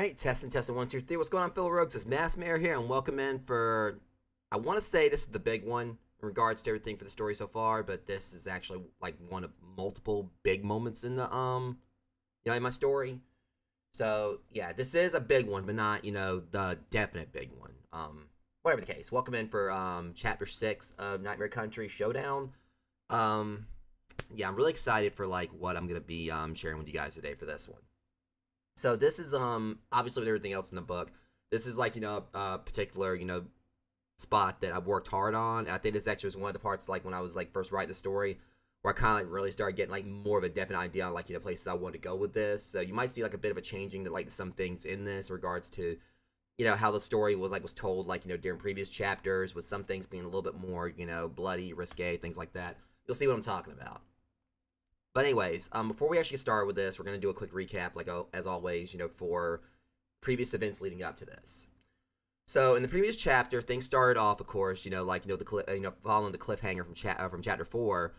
Alright, testing, 1, 2, 3. What's going on, fellow rogues? It's Mass Mayor here, and welcome in for, I want to say this is the big one in regards to everything for the story so far, but this is actually like one of multiple big moments in the, in my story. So, yeah, this is a big one, but not, the definite big one. Whatever the case. Welcome in for, Chapter 6 of Nightmare Country Showdown. Yeah, I'm really excited for, like, what I'm going to be, sharing with you guys today for this one. So this is obviously with everything else in the book, this is like a particular spot that I've worked hard on. And I think this actually was one of the parts like when I was like first writing the story, where I kind of like really started getting like more of a definite idea on like places I wanted to go with this. So you might see like a bit of a changing to like some things in this in regards to how the story was told like during previous chapters, with some things being a little bit more bloody, risque, things like that. You'll see what I'm talking about. But anyways, before we actually start with this, we're going to do a quick recap, like as always, for previous events leading up to this. So in the previous chapter, things started off, of course, following the cliffhanger from chapter 4,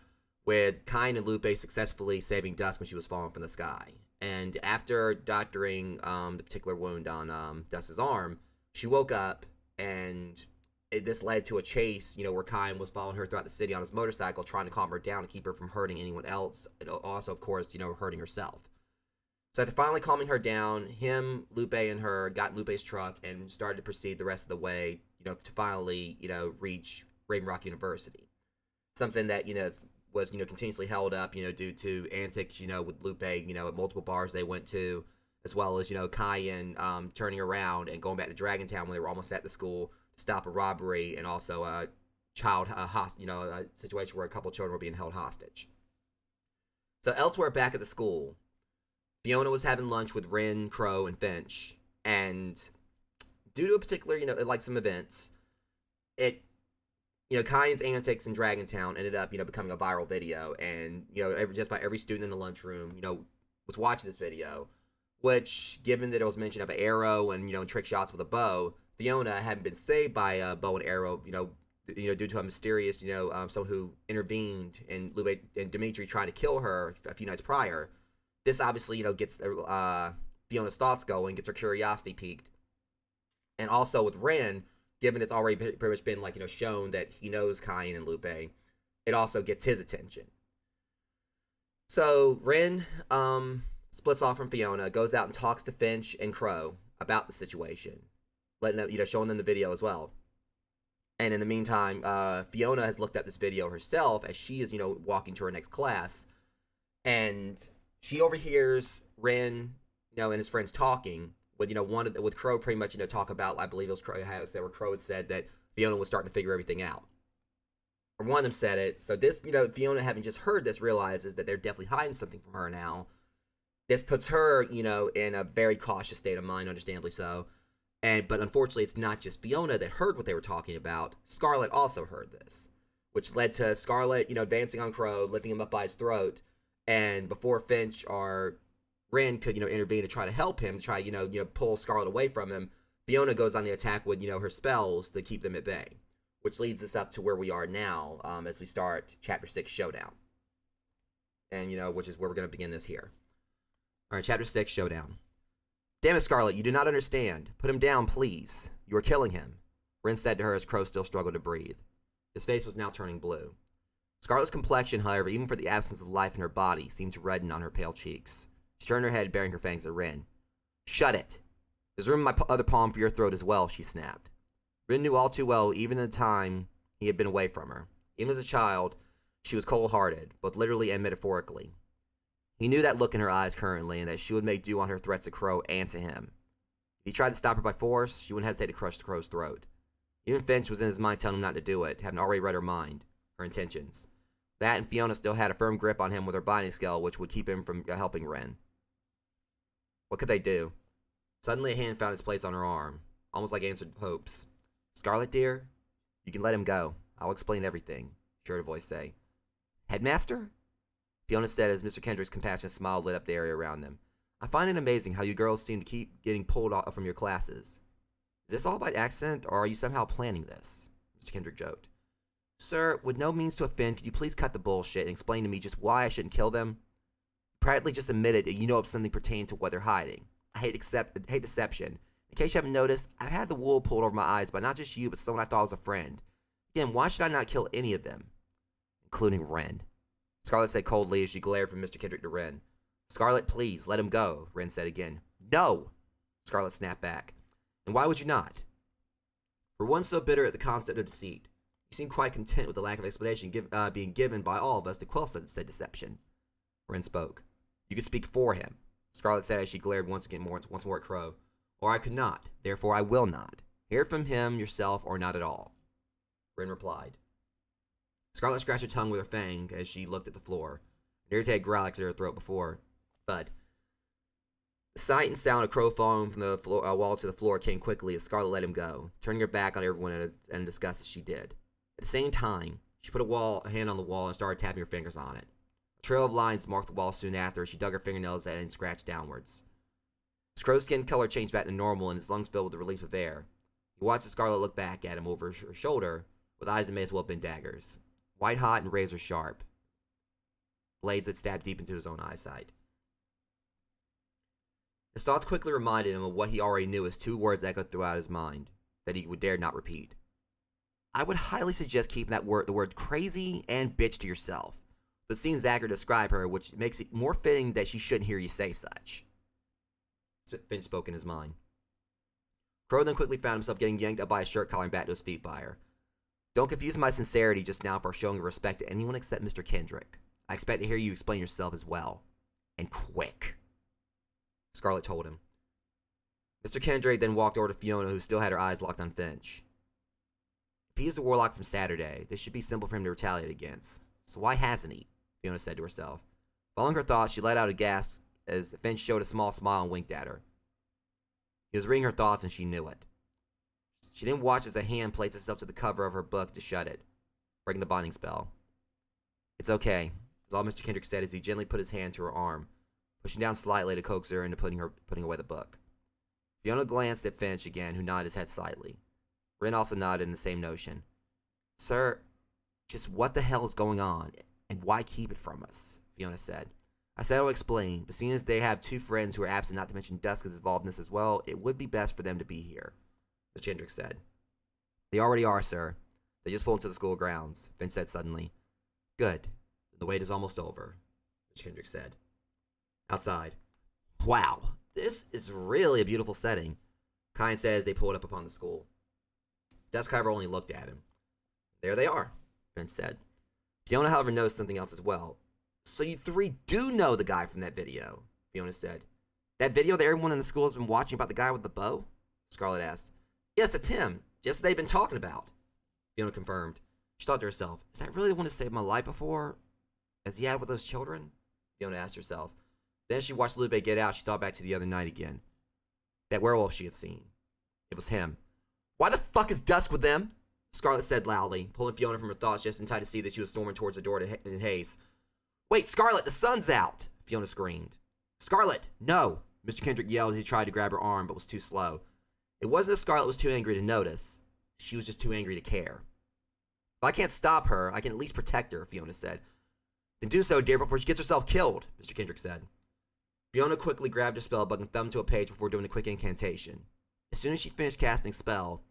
with Kine and Lupe successfully saving Dusk when she was falling from the sky. And after doctoring the particular wound on Dusk's arm, she woke up, and this led to a chase, where Kine was following her throughout the city on his motorcycle, trying to calm her down to keep her from hurting anyone else, and also, of course, hurting herself. So after finally calming her down, him, Lupe, and her got in Lupe's truck and started to proceed the rest of the way, to finally, reach Ravenrock University. Something that, was, continuously held up, due to antics, with Lupe, at multiple bars they went to, as well as, Cayenne turning around and going back to Dragontown when they were almost at the school, stop a robbery, and also a a situation where a couple children were being held hostage. So elsewhere, back at the school, Fiona was having lunch with Ren, Crow, and Finch, and due to a particular, like some events, Cayenne's antics in Dragontown ended up, becoming a viral video, and, just about every student in the lunchroom, was watching this video, which, given that it was mention of an arrow and, trick shots with a bow, Fiona hadn't been saved by a bow and arrow, due to a mysterious, someone who intervened in Lupe and Dimitri trying to kill her a few nights prior. This obviously, gets Fiona's thoughts going, gets her curiosity piqued. And also with Ren, given it's already pretty much been, like, shown that he knows Cayenne and Lupe, it also gets his attention. So Ren splits off from Fiona, goes out and talks to Finch and Crow about the situation, letting them, showing them the video as well. And in the meantime, Fiona has looked up this video herself as she is, walking to her next class, and she overhears Ren, and his friends talking with, with Crow pretty much, talk about, I believe it was Crow, where Crow had said that Fiona was starting to figure everything out. Or one of them said it. So this, Fiona, having just heard this, realizes that they're definitely hiding something from her now. This puts her, in a very cautious state of mind, understandably so. But unfortunately, it's not just Fiona that heard what they were talking about. Scarlet also heard this, which led to Scarlet, advancing on Crow, lifting him up by his throat. And before Finch or Ren could, intervene to try to help him, try, pull Scarlet away from him, Fiona goes on the attack with, her spells to keep them at bay, which leads us up to where we are now, as we start Chapter 6 Showdown. And, which is where we're going to begin this here. All right, Chapter 6 Showdown. Damn it, Scarlet, you do not understand. Put him down, please. You are killing him, Ren said to her as Crow still struggled to breathe. His face was now turning blue. Scarlet's complexion, however, even for the absence of life in her body, seemed to redden on her pale cheeks. She turned her head, baring her fangs at Ren. Shut it! There's room in my other palm for your throat as well, she snapped. Ren knew all too well, even in the time he had been away from her. Even as a child, she was cold-hearted, both literally and metaphorically. He knew that look in her eyes currently, and that she would make do on her threats to Crow and to him. If he tried to stop her by force, she wouldn't hesitate to crush Crow's throat. Even Finch was in his mind telling him not to do it, having already read her mind, her intentions. That and Fiona still had a firm grip on him with her binding spell, which would keep him from helping Ren. What could they do? Suddenly a hand found its place on her arm, almost like answered hopes. Scarlet, dear, you can let him go. I'll explain everything, she heard a voice say. Headmaster? Fiona said as Mr. Kendrick's compassionate smile lit up the area around them. I find it amazing how you girls seem to keep getting pulled off from your classes. Is this all by accident, or are you somehow planning this? Mr. Kendrick joked. Sir, with no means to offend, could you please cut the bullshit and explain to me just why I shouldn't kill them? You practically just admitted that you know of something pertaining to what they're hiding. I hate deception. In case you haven't noticed, I've had the wool pulled over my eyes by not just you, but someone I thought was a friend. Again, why should I not kill any of them? Including Ren. Scarlet said coldly as she glared from Mr. Kendrick to Ren. Scarlet, please, let him go, Ren said again. No! Scarlet snapped back. And why would you not? For one so bitter at the concept of deceit, you seem quite content with the lack of explanation being given by all of us to quell said deception. Ren spoke. You could speak for him, Scarlet said as she glared once more at Crow. Or I could not, therefore I will not. Hear from him yourself or not at all. Ren replied. Scarlet scratched her tongue with her fang as she looked at the floor. An irritated growl exited her throat before thud. The sight and sound of Crow falling from the wall to the floor came quickly as Scarlet let him go, turning her back on everyone in disgust as she did. At the same time, she put a hand on the wall and started tapping her fingers on it. A trail of lines marked the wall soon after as she dug her fingernails at it and scratched downwards. His Crow's skin color changed back to normal and his lungs filled with the relief of air. He watched Scarlet look back at him over her shoulder with eyes that may as well have been daggers. White hot and razor sharp. Blades that stabbed deep into his own eyesight. His thoughts quickly reminded him of what he already knew as two words echoed throughout his mind that he would dare not repeat. I would highly suggest keeping the word crazy and bitch to yourself. It seems accurate to describe her, which makes it more fitting that she shouldn't hear you say such. Finch spoke in his mind. Crow then quickly found himself getting yanked up by his shirt collar and back to his feet by her. Don't confuse my sincerity just now for showing respect to anyone except Mr. Kendrick. I expect to hear you explain yourself as well. And quick. Scarlet told him. Mr. Kendrick then walked over to Fiona, who still had her eyes locked on Finch. If he is the warlock from Saturday, this should be simple for him to retaliate against. So why hasn't he? Fiona said to herself. Following her thoughts, she let out a gasp as Finch showed a small smile and winked at her. He was reading her thoughts and she knew it. She then watched as a hand placed itself to the cover of her book to shut it, breaking the binding spell. It's okay, is all Mr. Kendrick said as he gently put his hand to her arm, pushing down slightly to coax her into putting away the book. Fiona glanced at Finch again, who nodded his head slightly. Ren also nodded in the same notion. Sir, just what the hell is going on, and why keep it from us? Fiona said. I said I'll explain, but seeing as they have two friends who are absent, not to mention Duska's involved in this as well, it would be best for them to be here, Mr. Kendrick said. They already are, sir. They just pulled into the school grounds, Finch said suddenly. Good. The wait is almost over, Mr. Kendrick said. Outside. Wow, this is really a beautiful setting, Kine said as they pulled up upon the school. Dusk, however, only looked at him. There they are, Finch said. Fiona, however, noticed something else as well. So you three do know the guy from that video, Fiona said. That video that everyone in the school has been watching about the guy with the bow? Scarlet asked. Yes, it's him. Just they've been talking about. Fiona confirmed. She thought to herself, is that really the one who saved my life before? As he had with those children? Fiona asked herself. Then as she watched Lupe get out, she thought back to the other night again. That werewolf she had seen. It was him. Why the fuck is Dusk with them? Scarlet said loudly, pulling Fiona from her thoughts just in time to see that she was storming towards the door in haste. Wait, Scarlet, the sun's out! Fiona screamed. Scarlet, no! Mr. Kendrick yelled as he tried to grab her arm, but was too slow. It wasn't that Scarlet was too angry to notice. She was just too angry to care. If I can't stop her, I can at least protect her, Fiona said. Then do so, dear, before she gets herself killed, Mr. Kendrick said. Fiona quickly grabbed her spell book and thumbed to a page before doing a quick incantation. As soon as she finished casting spell,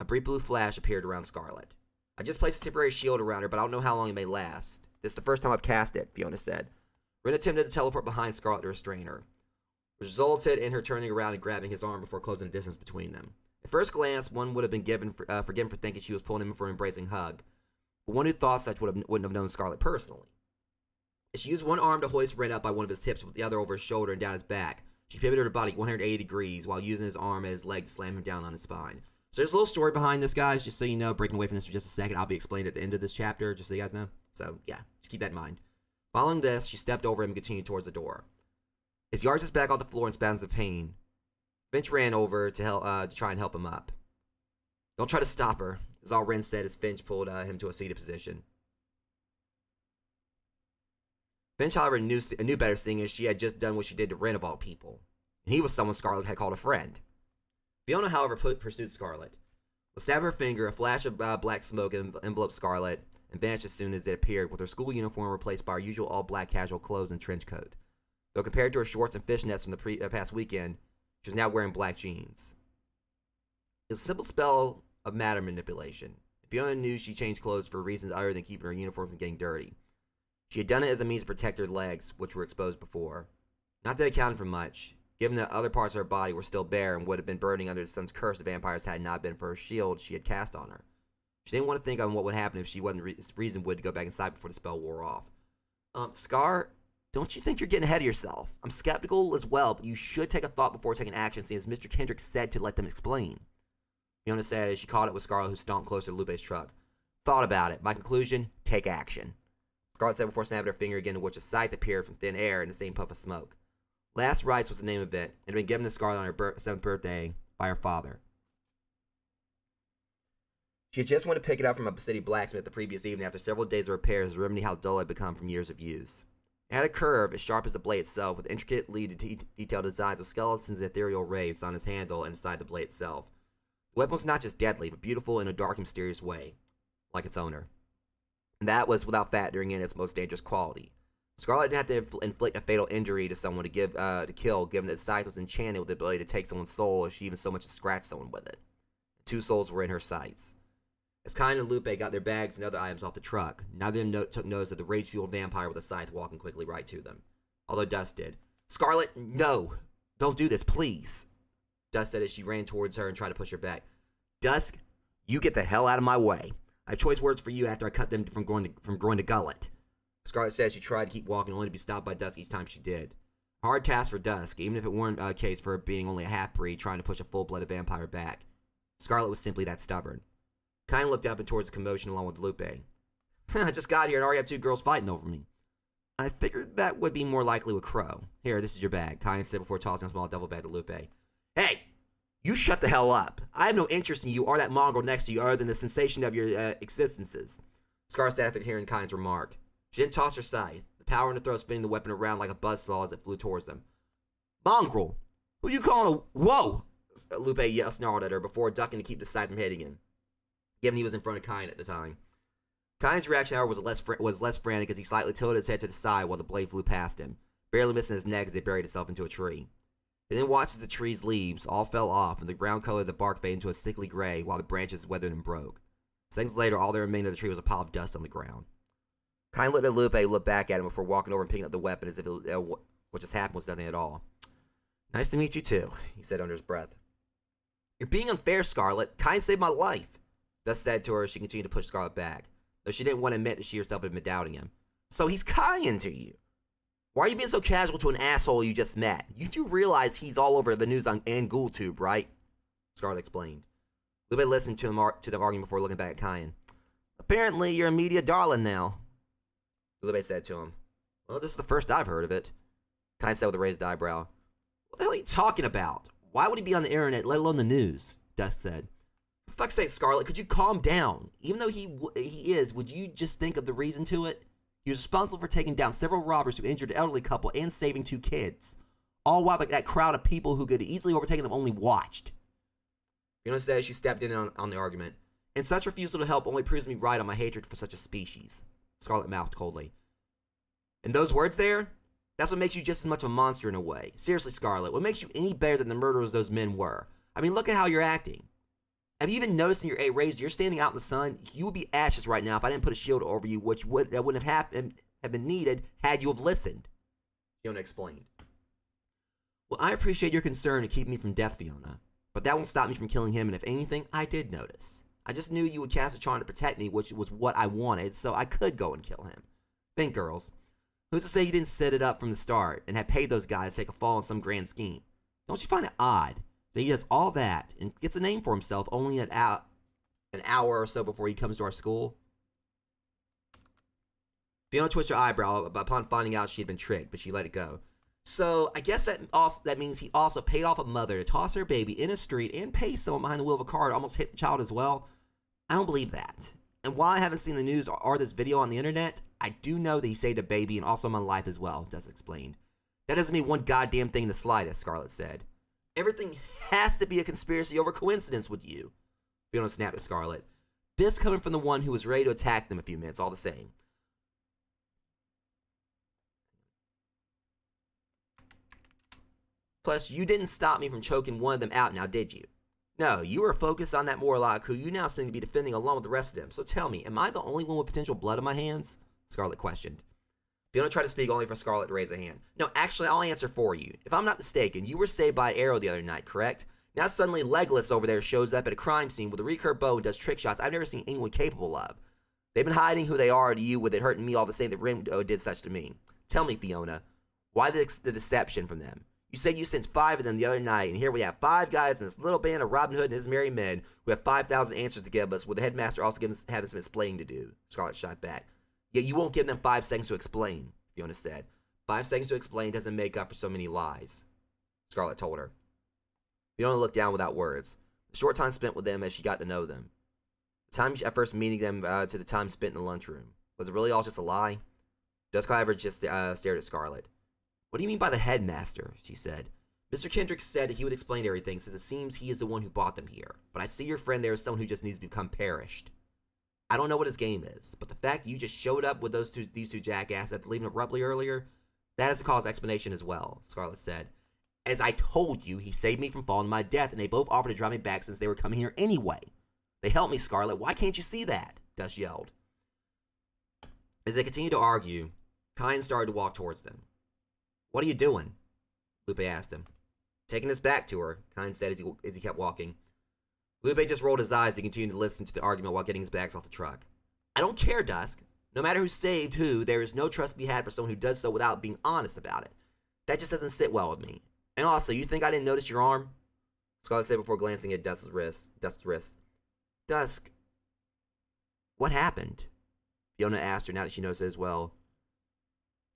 a brief blue flash appeared around Scarlet. I just placed a temporary shield around her, but I don't know how long it may last. This is the first time I've cast it, Fiona said. Ren attempted to teleport behind Scarlet to restrain her, which resulted in her turning around and grabbing his arm before closing the distance between them. At first glance, one would have been forgiven for thinking she was pulling him for an embracing hug, but one who thought such wouldn't have known Scarlet personally. As she used one arm to hoist Ren up by one of his hips with the other over his shoulder and down his back, she pivoted her body 180 degrees while using his arm as his leg to slam him down on his spine. So there's a little story behind this, guys, just so you know, breaking away from this for just a second. I'll be explained at the end of this chapter, just so you guys know. So, yeah, just keep that in mind. Following this, she stepped over him and continued towards the door. As he arched his back off the floor in spasms of pain, Finch ran over to try and help him up. Don't try to stop her, is all Ren said as Finch pulled him to a seated position. Finch, however, knew better, seeing as she had just done what she did to Ren of all people. And he was someone Scarlet had called a friend. Fiona, however, pursued Scarlet. With a stab of her finger, a flash of black smoke enveloped Scarlet and vanished as soon as it appeared, with her school uniform replaced by her usual all-black casual clothes and trench coat. Though compared to her shorts and fishnets from the past weekend, she was now wearing black jeans. It was a simple spell of matter manipulation. Fiona knew she changed clothes for reasons other than keeping her uniform from getting dirty. She had done it as a means to protect her legs, which were exposed before. Not that it accounted for much, given that other parts of her body were still bare and would have been burning under the sun's curse if vampires had not been for her shield she had cast on her. She didn't want to think on what would happen if she wasn't reasoned to go back inside before the spell wore off. Scar, don't you think you're getting ahead of yourself? I'm skeptical as well, but you should take a thought before taking action, seeing as Mr. Kendrick said to let them explain. Fiona said as she caught up with Scarlet, who stomped closer to Lupe's truck. Thought about it. My conclusion, take action. Scarlet said before snapping her finger again, to which a sight appeared from thin air in the same puff of smoke. Last Rites was the name of it, and had been given to Scarlet on her 7th birthday by her father. She had just went to pick it up from a city blacksmith the previous evening after several days of repairs to remedy how dull it had become from years of use. It had a curve as sharp as the blade itself, with intricately detailed designs of skeletons and ethereal wraiths on its handle and inside the blade itself. The weapon was not just deadly, but beautiful in a dark and mysterious way, like its owner. And that was without factoring in its most dangerous quality. Scarlet didn't have to inflict a fatal injury to someone to kill, given that the scythe was enchanted with the ability to take someone's soul if she even so much as scratched someone with it. 2 souls were in her sights. As Kine and Lupe got their bags and other items off the truck, neither of them took notice of the rage-fueled vampire with a scythe walking quickly right to them. Although Dust did. Scarlet, no! Don't do this, please! Dust said as she ran towards her and tried to push her back. Dusk, you get the hell out of my way. I have choice words for you after I cut them from groin to gullet. Scarlet said she tried to keep walking, only to be stopped by Dusk each time she did. A hard task for Dusk, even if it weren't a case for her being only a half-breed trying to push a full-blooded vampire back. Scarlet was simply that stubborn. Kine looked up and towards the commotion along with Lupe. I just got here and already have 2 girls fighting over me. I figured that would be more likely with Crow. Here, this is your bag, Kine said before tossing a small duffel bag to Lupe. Hey! You shut the hell up. I have no interest in you or that mongrel next to you other than the sensation of your existences. Scar said after hearing Kine's remark. She didn't toss her scythe, the power in her throat spinning the weapon around like a buzzsaw as it flew towards them. Mongrel! Who you calling a... Whoa! Lupe snarled at her before ducking to keep the scythe from hitting him, given he was in front of Kine at the time. Kine's reaction, however, was less frantic as he slightly tilted his head to the side while the blade flew past him, barely missing his neck as it buried itself into a tree. He then watched as the tree's leaves all fell off and the brown color of the bark faded into a sickly gray while the branches weathered and broke. Seconds later, all that remained of the tree was a pile of dust on the ground. Kine looked at Lupe, looked back at him before walking over and picking up the weapon as if what just happened was nothing at all. Nice to meet you too, he said under his breath. You're being unfair, Scarlet. Kine saved my life, Dust said to her as she continued to push Scarlet back, though she didn't want to admit that she herself had been doubting him. So he's Kine to you. Why are you being so casual to an asshole you just met? You do realize he's all over the news on GhoulTube, right? Scarlet explained. Lupe listened to them arguing before looking back at Kine. Apparently, you're a media darling now, Lupe said to him. Well, this is the first I've heard of it, Kine said with a raised eyebrow. What the hell are you talking about? Why would he be on the internet, let alone the news? Dust said. For fuck's sake, Scarlet, could you calm down? Even though he is, would you just think of the reason to it? He was responsible for taking down several robbers who injured an elderly couple and saving 2 kids. All while that crowd of people who could easily overtake them only watched. Fiona said she stepped in on the argument. And such refusal to help only proves me right on my hatred for such a species, Scarlet mouthed coldly. And those words there? That's what makes you just as much of a monster in a way. Seriously, Scarlet, what makes you any better than the murderers those men were? I mean, look at how you're acting. Have you even noticed in your 8 rays, you're standing out in the sun? You would be ashes right now if I didn't put a shield over you, which wouldn't have been needed had you have listened, Fiona explained. Well, I appreciate your concern to keep me from death, Fiona, but that won't stop me from killing him, and if anything, I did notice. I just knew you would cast a charm to protect me, which was what I wanted, so I could go and kill him. Think, girls. Who's to say you didn't set it up from the start and had paid those guys to take a fall in some grand scheme? Don't you find it odd that he does all that and gets a name for himself only an hour or so before he comes to our school? Fiona twisted her eyebrow upon finding out she had been tricked, but she let it go. So, I guess that means he also paid off a mother to toss her baby in a street and pay someone behind the wheel of a car to almost hit the child as well? I don't believe that. And while I haven't seen the news or this video on the internet, I do know that he saved a baby and also my life as well, Dust explained. That doesn't mean one goddamn thing in the slightest, Scarlet said. Everything has to be a conspiracy over coincidence with you, Fiona snapped at Scarlet. This coming from the one who was ready to attack them a few minutes, all the same. Plus, you didn't stop me from choking one of them out now, did you? No, you were focused on that Morlock who you now seem to be defending along with the rest of them. So tell me, am I the only one with potential blood on my hands? Scarlet questioned. Fiona tried to speak only for Scarlet to raise a hand. No, actually, I'll answer for you. If I'm not mistaken, you were saved by Arrow the other night, correct? Now suddenly Legolas over there shows up at a crime scene with a recurve bow and does trick shots I've never seen anyone capable of. They've been hiding who they are to you with it hurting me all the same that Ren did such to me. Tell me, Fiona, why the deception from them? You said you sent 5 of them the other night, and here we have 5 guys in this little band of Robin Hood and his merry men who have 5,000 answers to give us, with the headmaster also having some explaining to do. Scarlet shot back. Yet you won't give them 5 seconds to explain, Fiona said. 5 seconds to explain doesn't make up for so many lies, Scarlet told her. Fiona looked down without words. The short time spent with them as she got to know them. The time at first meeting them to the time spent in the lunchroom. Was it really all just a lie? Dusk, however, just stared at Scarlet. What do you mean by the headmaster? She said. Mr. Kendrick said that he would explain everything since it seems he is the one who brought them here. But I see your friend there as someone who just needs to become perished. I don't know what his game is, but the fact that you just showed up with these two jackasses after leaving abruptly earlier, that has a cause explanation as well, Scarlet said. As I told you, he saved me from falling to my death, and they both offered to drive me back since they were coming here anyway. They helped me, Scarlet. Why can't you see that? Dusk yelled. As they continued to argue, Kyan started to walk towards them. What are you doing? Lupe asked him. Taking us back to her, Kyan said as he kept walking. Lupe just rolled his eyes and continued to listen to the argument while getting his bags off the truck. I don't care, Dusk. No matter who saved who, there is no trust to be had for someone who does so without being honest about it. That just doesn't sit well with me. And also, you think I didn't notice your arm? Scarlet said before glancing at Dusk's wrist. Dusk, what happened? Fiona asked her now that she noticed it as well.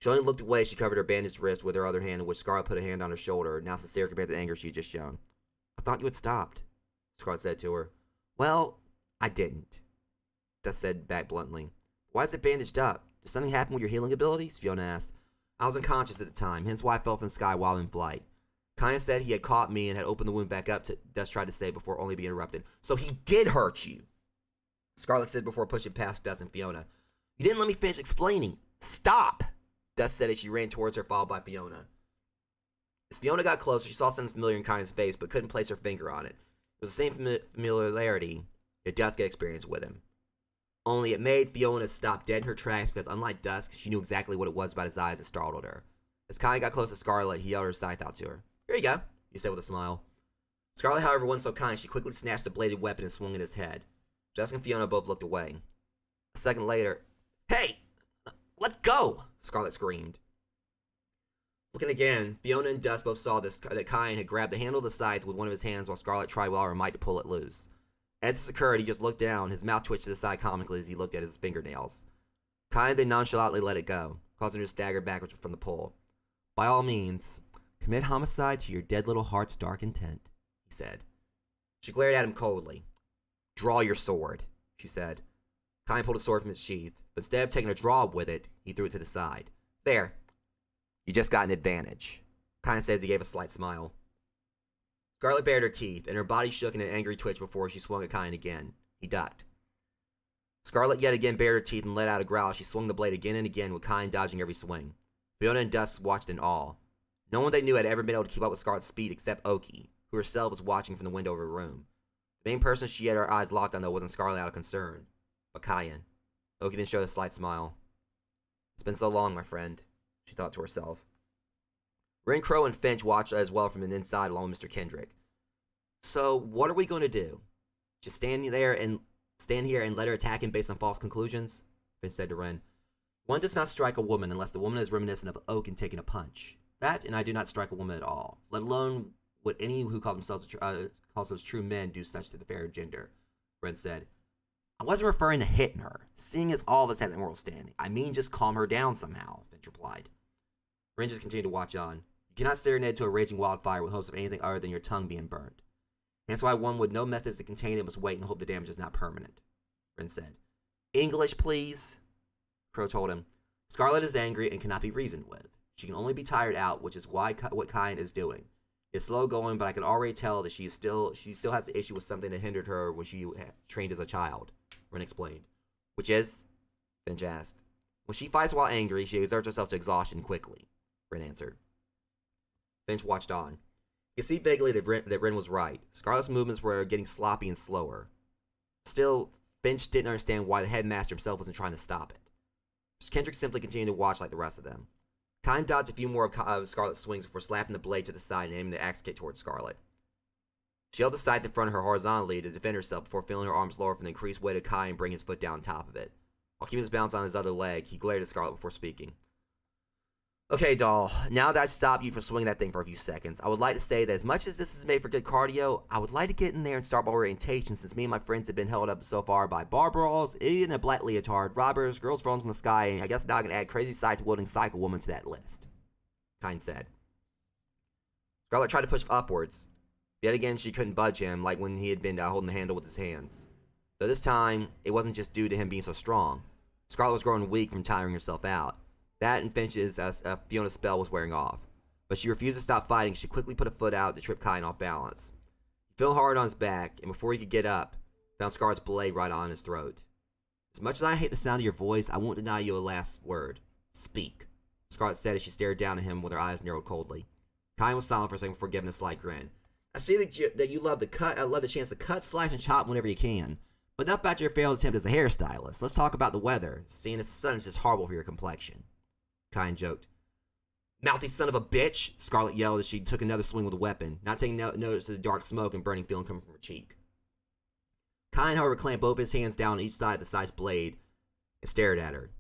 She only looked away as she covered her bandaged wrist with her other hand, in which Scarlet put a hand on her shoulder, now sincere compared to the anger she had just shown. I thought you had stopped, Scarlet said to her. Well, I didn't, Dusk said back bluntly. Why is it bandaged up? Did something happen with your healing abilities? Fiona asked. I was unconscious at the time, hence why I fell from the sky while in flight. Kyan said he had caught me and had opened the wound back up, Dusk tried to say before only being interrupted. So he did hurt you, Scarlet said before pushing past Dusk and Fiona. You didn't let me finish explaining. Stop, Dusk said as she ran towards her, followed by Fiona. As Fiona got closer, she saw something familiar in Kyan's face, but couldn't place her finger on it. It was the same familiarity that Dusk had experienced with him. Only it made Fiona stop dead in her tracks because, unlike Dusk, she knew exactly what it was about his eyes that startled her. As Kyan got close to Scarlet, he held her scythe out to her. Here you go, he said with a smile. Scarlet, however, wasn't so kind. She quickly snatched the bladed weapon and swung at his head. Dusk and Fiona both looked away. A second later, Hey! Let go! Scarlet screamed. Looking again, Fiona and Dusk both saw that Kyan had grabbed the handle of the scythe with one of his hands while Scarlet tried with all her might to pull it loose. As this occurred, he just looked down, his mouth twitched to the side comically as he looked at his fingernails. Kyan then nonchalantly let it go, causing her to stagger backwards from the pull. By all means, commit homicide to your dead little heart's dark intent, he said. She glared at him coldly. Draw your sword, she said. Kyan pulled a sword from its sheath, but instead of taking a draw with it, he threw it to the side. There. You just got an advantage, Kyan said as he gave a slight smile. Scarlet bared her teeth, and her body shook in an angry twitch before she swung at Kyan again. He ducked. Scarlet yet again bared her teeth and let out a growl as she swung the blade again and again, with Kyan dodging every swing. Fiona and Dusk watched in awe. No one they knew had ever been able to keep up with Scarlet's speed except Oki, who herself was watching from the window of her room. The main person she had her eyes locked on, though, wasn't Scarlet out of concern, but Kyan. Oki then showed a slight smile. It's been so long, my friend, she thought to herself. Ren, Crow, and Finch watched as well from the inside along with Mr. Kendrick. So, what are we going to do? Just stand here and let her attack him based on false conclusions? Finch said to Ren. One does not strike a woman unless the woman is reminiscent of Oak taking a punch. That, and I do not strike a woman at all, let alone would any who call themselves true men do such to the fair gender, Ren said. I wasn't referring to hitting her, seeing as all of us had that moral standing. I mean just calm her down somehow, Finch replied. Ren just continued to watch on. You cannot serenade to a raging wildfire with hopes of anything other than your tongue being burned. That's why one with no methods to contain it must wait and hope the damage is not permanent, Ren said. English, please, Crow told him. Scarlet is angry and cannot be reasoned with. She can only be tired out, which is what Kyan is doing. It's slow going, but I can already tell that she still has the issue with something that hindered her when she trained as a child, Ren explained. Which is? Finch asked. When she fights while angry, she exerts herself to exhaustion quickly, Ren answered. Finch watched on. You see vaguely that Ren was right. Scarlet's movements were getting sloppy and slower. Still, Finch didn't understand why the headmaster himself wasn't trying to stop it. Kendrick simply continued to watch like the rest of them. Kind dodged a few more of Scarlet's swings before slapping the blade to the side and aiming the axe kick towards Scarlet. She held the scythe in front of her horizontally to defend herself before feeling her arms lower from the increased weight of Kai and bring his foot down on top of it. While keeping his balance on his other leg, he glared at Scarlet before speaking. Okay, doll, now that I've stopped you from swinging that thing for a few seconds, I would like to say that as much as this is made for good cardio, I would like to get in there and start my orientation since me and my friends have been held up so far by bar brawls, idiot in a black leotard, robbers, girls thrown from the sky, and I guess now I can add crazy scythe-wielding cycle woman to that list. Kind said. Scarlet tried to push upwards. Yet again, she couldn't budge him like when he had been holding the handle with his hands. Though this time, it wasn't just due to him being so strong. Scarlet was growing weak from tiring herself out. That and Finch's Fiona's spell was wearing off. But she refused to stop fighting. She quickly put a foot out to trip Kyan off balance. He fell hard on his back, and before he could get up, found Scarlet's blade right on his throat. As much as I hate the sound of your voice, I won't deny you a last word. Speak, Scarlet said as she stared down at him with her eyes narrowed coldly. Kyan was silent for a second before giving a slight grin. I see that you love the chance to cut, slice, and chop whenever you can. But not about your failed attempt as a hairstylist. Let's talk about the weather, seeing as the sun is just horrible for your complexion. Kyan joked. Mouthy son of a bitch, Scarlet yelled as she took another swing with the weapon, not taking notice of the dark smoke and burning feeling coming from her cheek. Kyan, however, clamped both his hands down on each side of the scythe's blade and stared at her.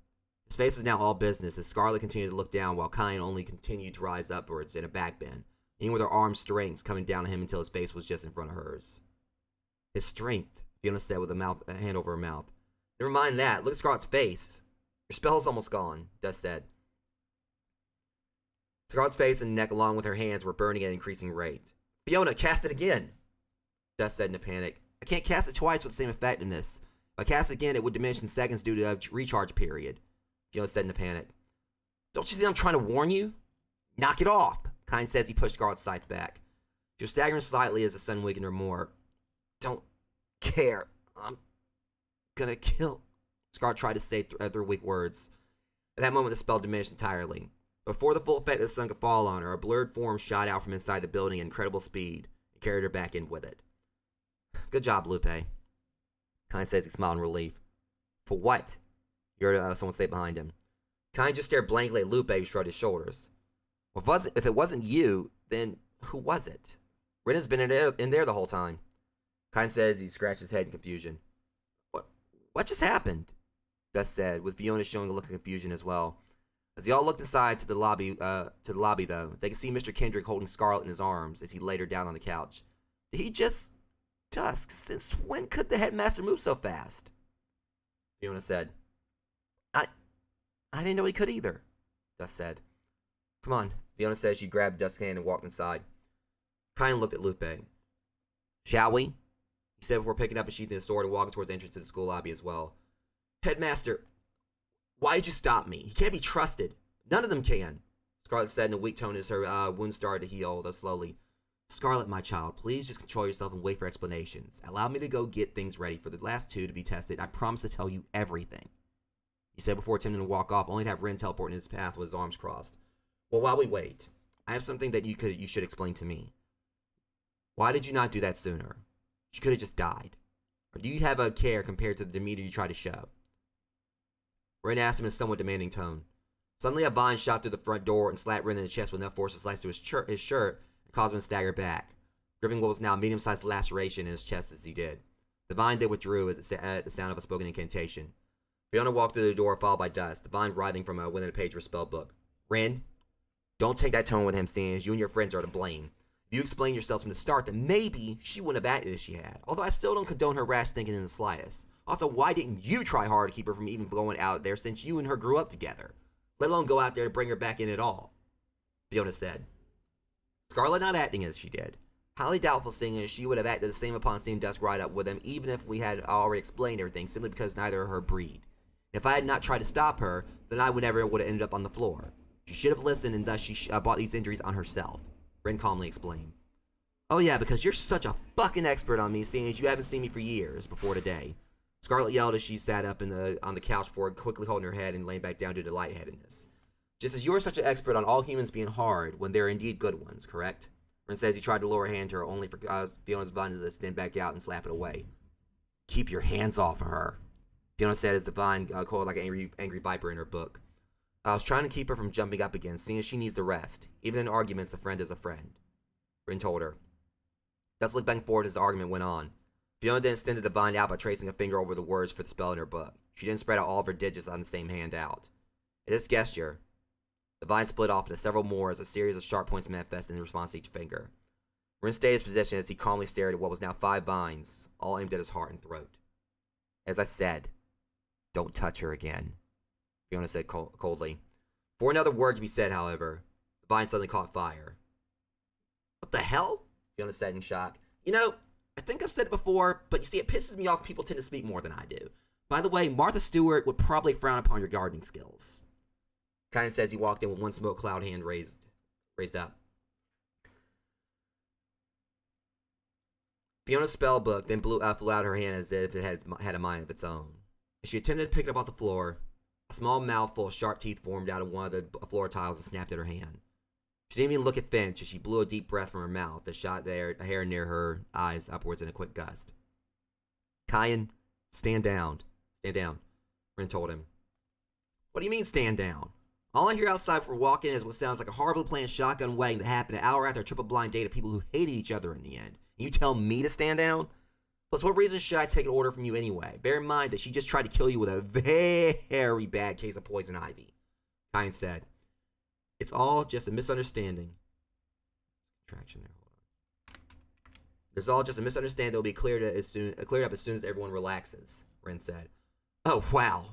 His face was now all business as Scarlet continued to look down while Kyan only continued to rise upwards in a backbend, even with her arm strength coming down on him until his face was just in front of hers. His strength, Fiona said with a hand over her mouth. Never mind that. Look at Scarlet's face. Your spell's almost gone, Dust said. Scarlet's face and neck along with her hands were burning at an increasing rate. Fiona, cast it again, Dust said in a panic. I can't cast it twice with the same effectiveness. If I cast it again, it would diminish in seconds due to a recharge period, Fiona said in a panic. Don't you see I'm trying to warn you? Knock it off, Kyan says he pushed Scarlet's scythe back. She was staggering slightly as the sun weakened her more. Don't care. I'm gonna kill. Scarlet tried to say their weak words. At that moment, the spell diminished entirely. Before the full effect of the sun could fall on her, a blurred form shot out from inside the building at incredible speed and carried her back in with it. Good job, Lupe. Kyan says he smiled in relief. For what? He heard someone say behind him. Kyan just stared blankly at Lupe, who shrugged his shoulders. Well, if it wasn't you, then who was it? Ren has been in there the whole time. Kyan says he scratched his head in confusion. What just happened? Gus said, with Fiona showing a look of confusion as well. As they all looked inside to the lobby, though, they could see Mr. Kendrick holding Scarlet in his arms as he laid her down on the couch. Did he just... Dusk, since when could the headmaster move so fast? Fiona said. I didn't know he could either, Dusk said. Come on, Fiona said as she grabbed Dusk's hand and walked inside. Kyan looked at Lupe. Shall we? He said before picking up a sheath in his sword and walking towards the entrance to the school lobby as well. Headmaster, why did you stop me? He can't be trusted. None of them can, Scarlet said in a weak tone as her wound started to heal, though slowly. Scarlet, my child, please just control yourself and wait for explanations. Allow me to go get things ready for the last two to be tested. I promise to tell you everything, he said before attempting to walk off, only to have Ren teleport in his path with his arms crossed. Well, while we wait, I have something that you should explain to me. Why did you not do that sooner? She could have just died. Or do you have a care compared to the demeanor you try to show? Ren asked him in a somewhat demanding tone. Suddenly a vine shot through the front door and slapped Ren in the chest with enough force to slice through his shirt and cause him to stagger back, gripping what was now a medium-sized laceration in his chest as he did. The vine then withdrew at the sound of a spoken incantation. Fiona walked through the door, followed by Dust, the vine writhing from within a page of her spell book. Ren, don't take that tone with him, seeing as you and your friends are to blame. If you explain yourselves from the start, then maybe she wouldn't have acted as she had. Although I still don't condone her rash thinking in the slightest. Also, why didn't you try hard to keep her from even going out there since you and her grew up together? Let alone go out there to bring her back in at all, Fiona said. Scarlet not acting as she did. Highly doubtful, seeing as she would have acted the same upon seeing Dusk ride up with him, even if we had already explained everything, simply because neither are her breed. If I had not tried to stop her, then I would never would have ended up on the floor. She should have listened, and thus she brought these injuries on herself, Ren calmly explained. Oh yeah, because you're such a fucking expert on me, seeing as you haven't seen me for years before today, Scarlet yelled as she sat up on the couch before quickly holding her head and laying back down due to lightheadedness. Just as you're such an expert on all humans being hard when they're indeed good ones, correct? Ren says he tried to lower her hand to her, only for Fiona's vine to stand back out and slap it away. Keep your hands off of her, Fiona said as the vine coiled like an angry viper in her book. I was trying to keep her from jumping up again, seeing as she needs the rest. Even in arguments, a friend is a friend. Ren told her. Gus looked back and forth as the argument went on. Fiona then extended the vine out by tracing a finger over the words for the spell in her book. She then spread out all of her digits on the same hand out. At this gesture, the vine split off into several more as a series of sharp points manifested in response to each finger. Ren stayed his position as he calmly stared at what was now 5 vines, all aimed at his heart and throat. As I said, don't touch her again, Fiona said coldly. Before another word could be said, however, the vine suddenly caught fire. What the hell? Fiona said in shock. You know, I think I've said it before, but you see, it pisses me off people tend to speak more than I do. By the way, Martha Stewart would probably frown upon your gardening skills. Kind of says he walked in with one smoke cloud hand raised up. Fiona's spell book then flew out of her hand as if it had a mind of its own. As she attempted to pick it up off the floor, a small mouthful of sharp teeth formed out of one of the floor tiles and snapped at her hand. She didn't even look at Finch as she blew a deep breath from her mouth that shot a hair near her eyes upwards in a quick gust. Kyan, stand down. Stand down, Ren told him. What do you mean, stand down? All I hear outside before walking in is what sounds like a horribly planned shotgun wedding that happened an hour after a triple blind date of people who hated each other in the end. And you tell me to stand down? Plus, what reason should I take an order from you anyway? Bear in mind that she just tried to kill you with a very bad case of poison ivy. Kyan said. It's all just a misunderstanding. Contraction there. Hold on. It's all just a misunderstanding that will be cleared up as soon as everyone relaxes, Ren said. Oh, wow.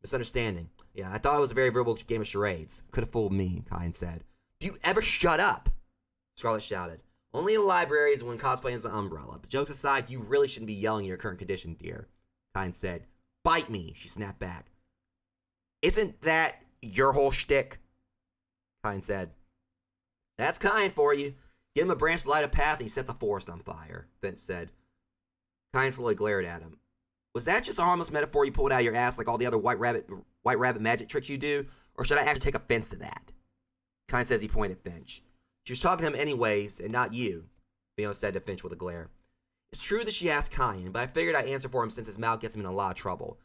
Misunderstanding. Yeah, I thought it was a very verbal game of charades. Could have fooled me, Kyan said. Do you ever shut up? Scarlet shouted. Only in the libraries when cosplaying as an umbrella. But jokes aside, you really shouldn't be yelling in your current condition, dear. Kyan said. Bite me, she snapped back. Isn't that your whole shtick? Kyan said. That's Kyan for you. Give him a branch to light a path and he set the forest on fire, Finch said. Kyan slowly glared at him. Was that just a harmless metaphor you pulled out of your ass like all the other white rabbit magic tricks you do? Or should I actually take offense to that? Kyan says he pointed at Finch. She was talking to him anyways, and not you, Fiona said to Finch with a glare. It's true that she asked Kyan, but I figured I'd answer for him since his mouth gets him in a lot of trouble.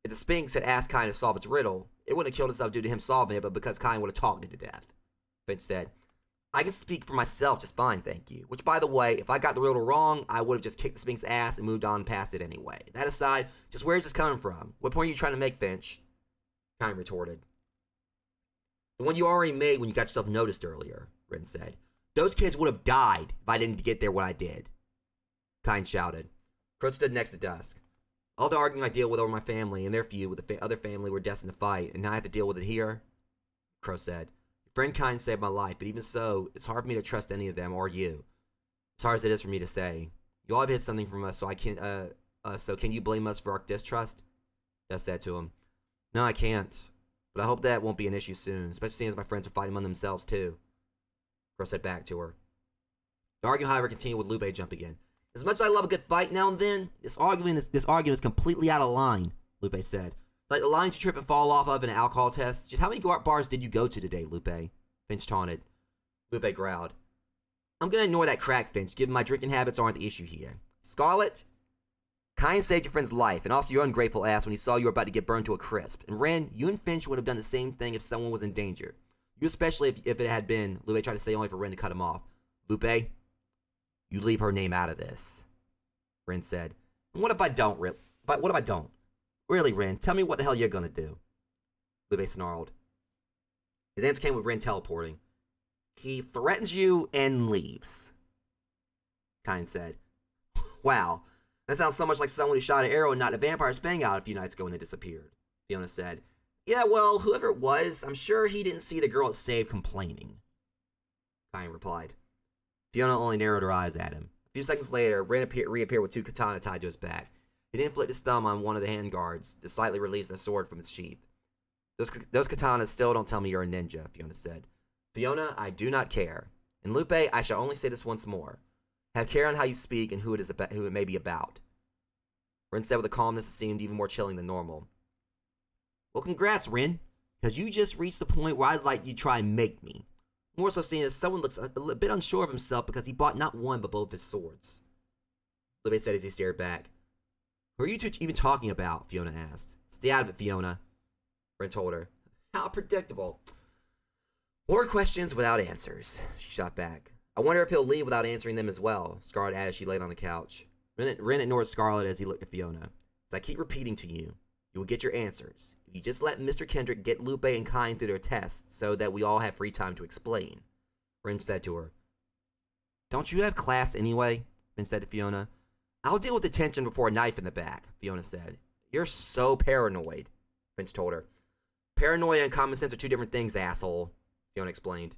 If the Sphinx had asked Kyan to solve its riddle, it wouldn't have killed itself due to him solving it, but because Kyan would have talked it to death. Finch said, I can speak for myself just fine, thank you. Which, by the way, if I got the riddle wrong, I would have just kicked the Sphinx's ass and moved on past it anyway. That aside, just where's this coming from? What point are you trying to make, Finch? Kyan retorted. The one you already made when you got yourself noticed earlier, Ren said. Those kids would have died if I didn't get there when I did. Kyan shouted. Crow stood next to Dusk. All the arguing I deal with over my family and their feud with the other family were destined to fight, and now I have to deal with it here? Crow said. Your friend Kyan saved my life, but even so, it's hard for me to trust any of them or you. As hard as it is for me to say. You all have hid something from us, so can you blame us for our distrust? Dusk said to him. No, I can't. But I hope that won't be an issue soon, especially seeing as my friends are fighting among themselves too. Crow said back to her. The argument, however, continued with Lupe jumping in. As much as I love a good fight now and then, this argument is completely out of line, Lupe said. Like the lines you trip and fall off of in an alcohol test. Just how many bars did you go to today, Lupe? Finch taunted. Lupe growled. I'm gonna ignore that crack, Finch, given my drinking habits aren't the issue here. Scarlet? Kyan saved your friend's life, and also your ungrateful ass when he saw you were about to get burned to a crisp. And Ren, you and Finch would have done the same thing if someone was in danger. You especially if it had been, Lupe tried to say only for Ren to cut him off. Lupe, you leave her name out of this, Ren said. And what if I don't, what if I don't? Really, Ren, tell me what the hell you're gonna do. Lupe snarled. His answer came with Ren teleporting. He threatens you and leaves, Kyan said. Wow, that sounds so much like someone who shot an arrow and knocked a vampire's fang out a few nights ago and it disappeared, Fiona said. Yeah, well, whoever it was, I'm sure he didn't see the girl it saved complaining, Kyan replied. Fiona only narrowed her eyes at him. A few seconds later, Ren reappeared with 2 katana tied to his back. He then flicked his thumb on one of the handguards to slightly release the sword from its sheath. Those katanas still don't tell me you're a ninja, Fiona said. Fiona, I do not care. And Lupe, I shall only say this once more. Have care on how you speak and who it may be about. Ren said with a calmness that seemed even more chilling than normal. Well, congrats, Ren, because you just reached the point where I'd like you to try and make me. More so seeing as someone looks a bit unsure of himself because he bought not one but both his swords. Lupe said as he stared back. Who are you two even talking about? Fiona asked. Stay out of it, Fiona. Ren told her. How predictable. More questions without answers. She shot back. I wonder if he'll leave without answering them as well, Scarlet added as she laid on the couch. Ren ignored Scarlet as he looked at Fiona. As I keep repeating to you, you will get your answers. If you just let Mr. Kendrick get Lupe and Kine through their tests so that we all have free time to explain. Ren said to her. Don't you have class anyway? Ren said to Fiona. I'll deal with detention before a knife in the back, Fiona said. You're so paranoid, Finch told her. Paranoia and common sense are two different things, asshole, Fiona explained.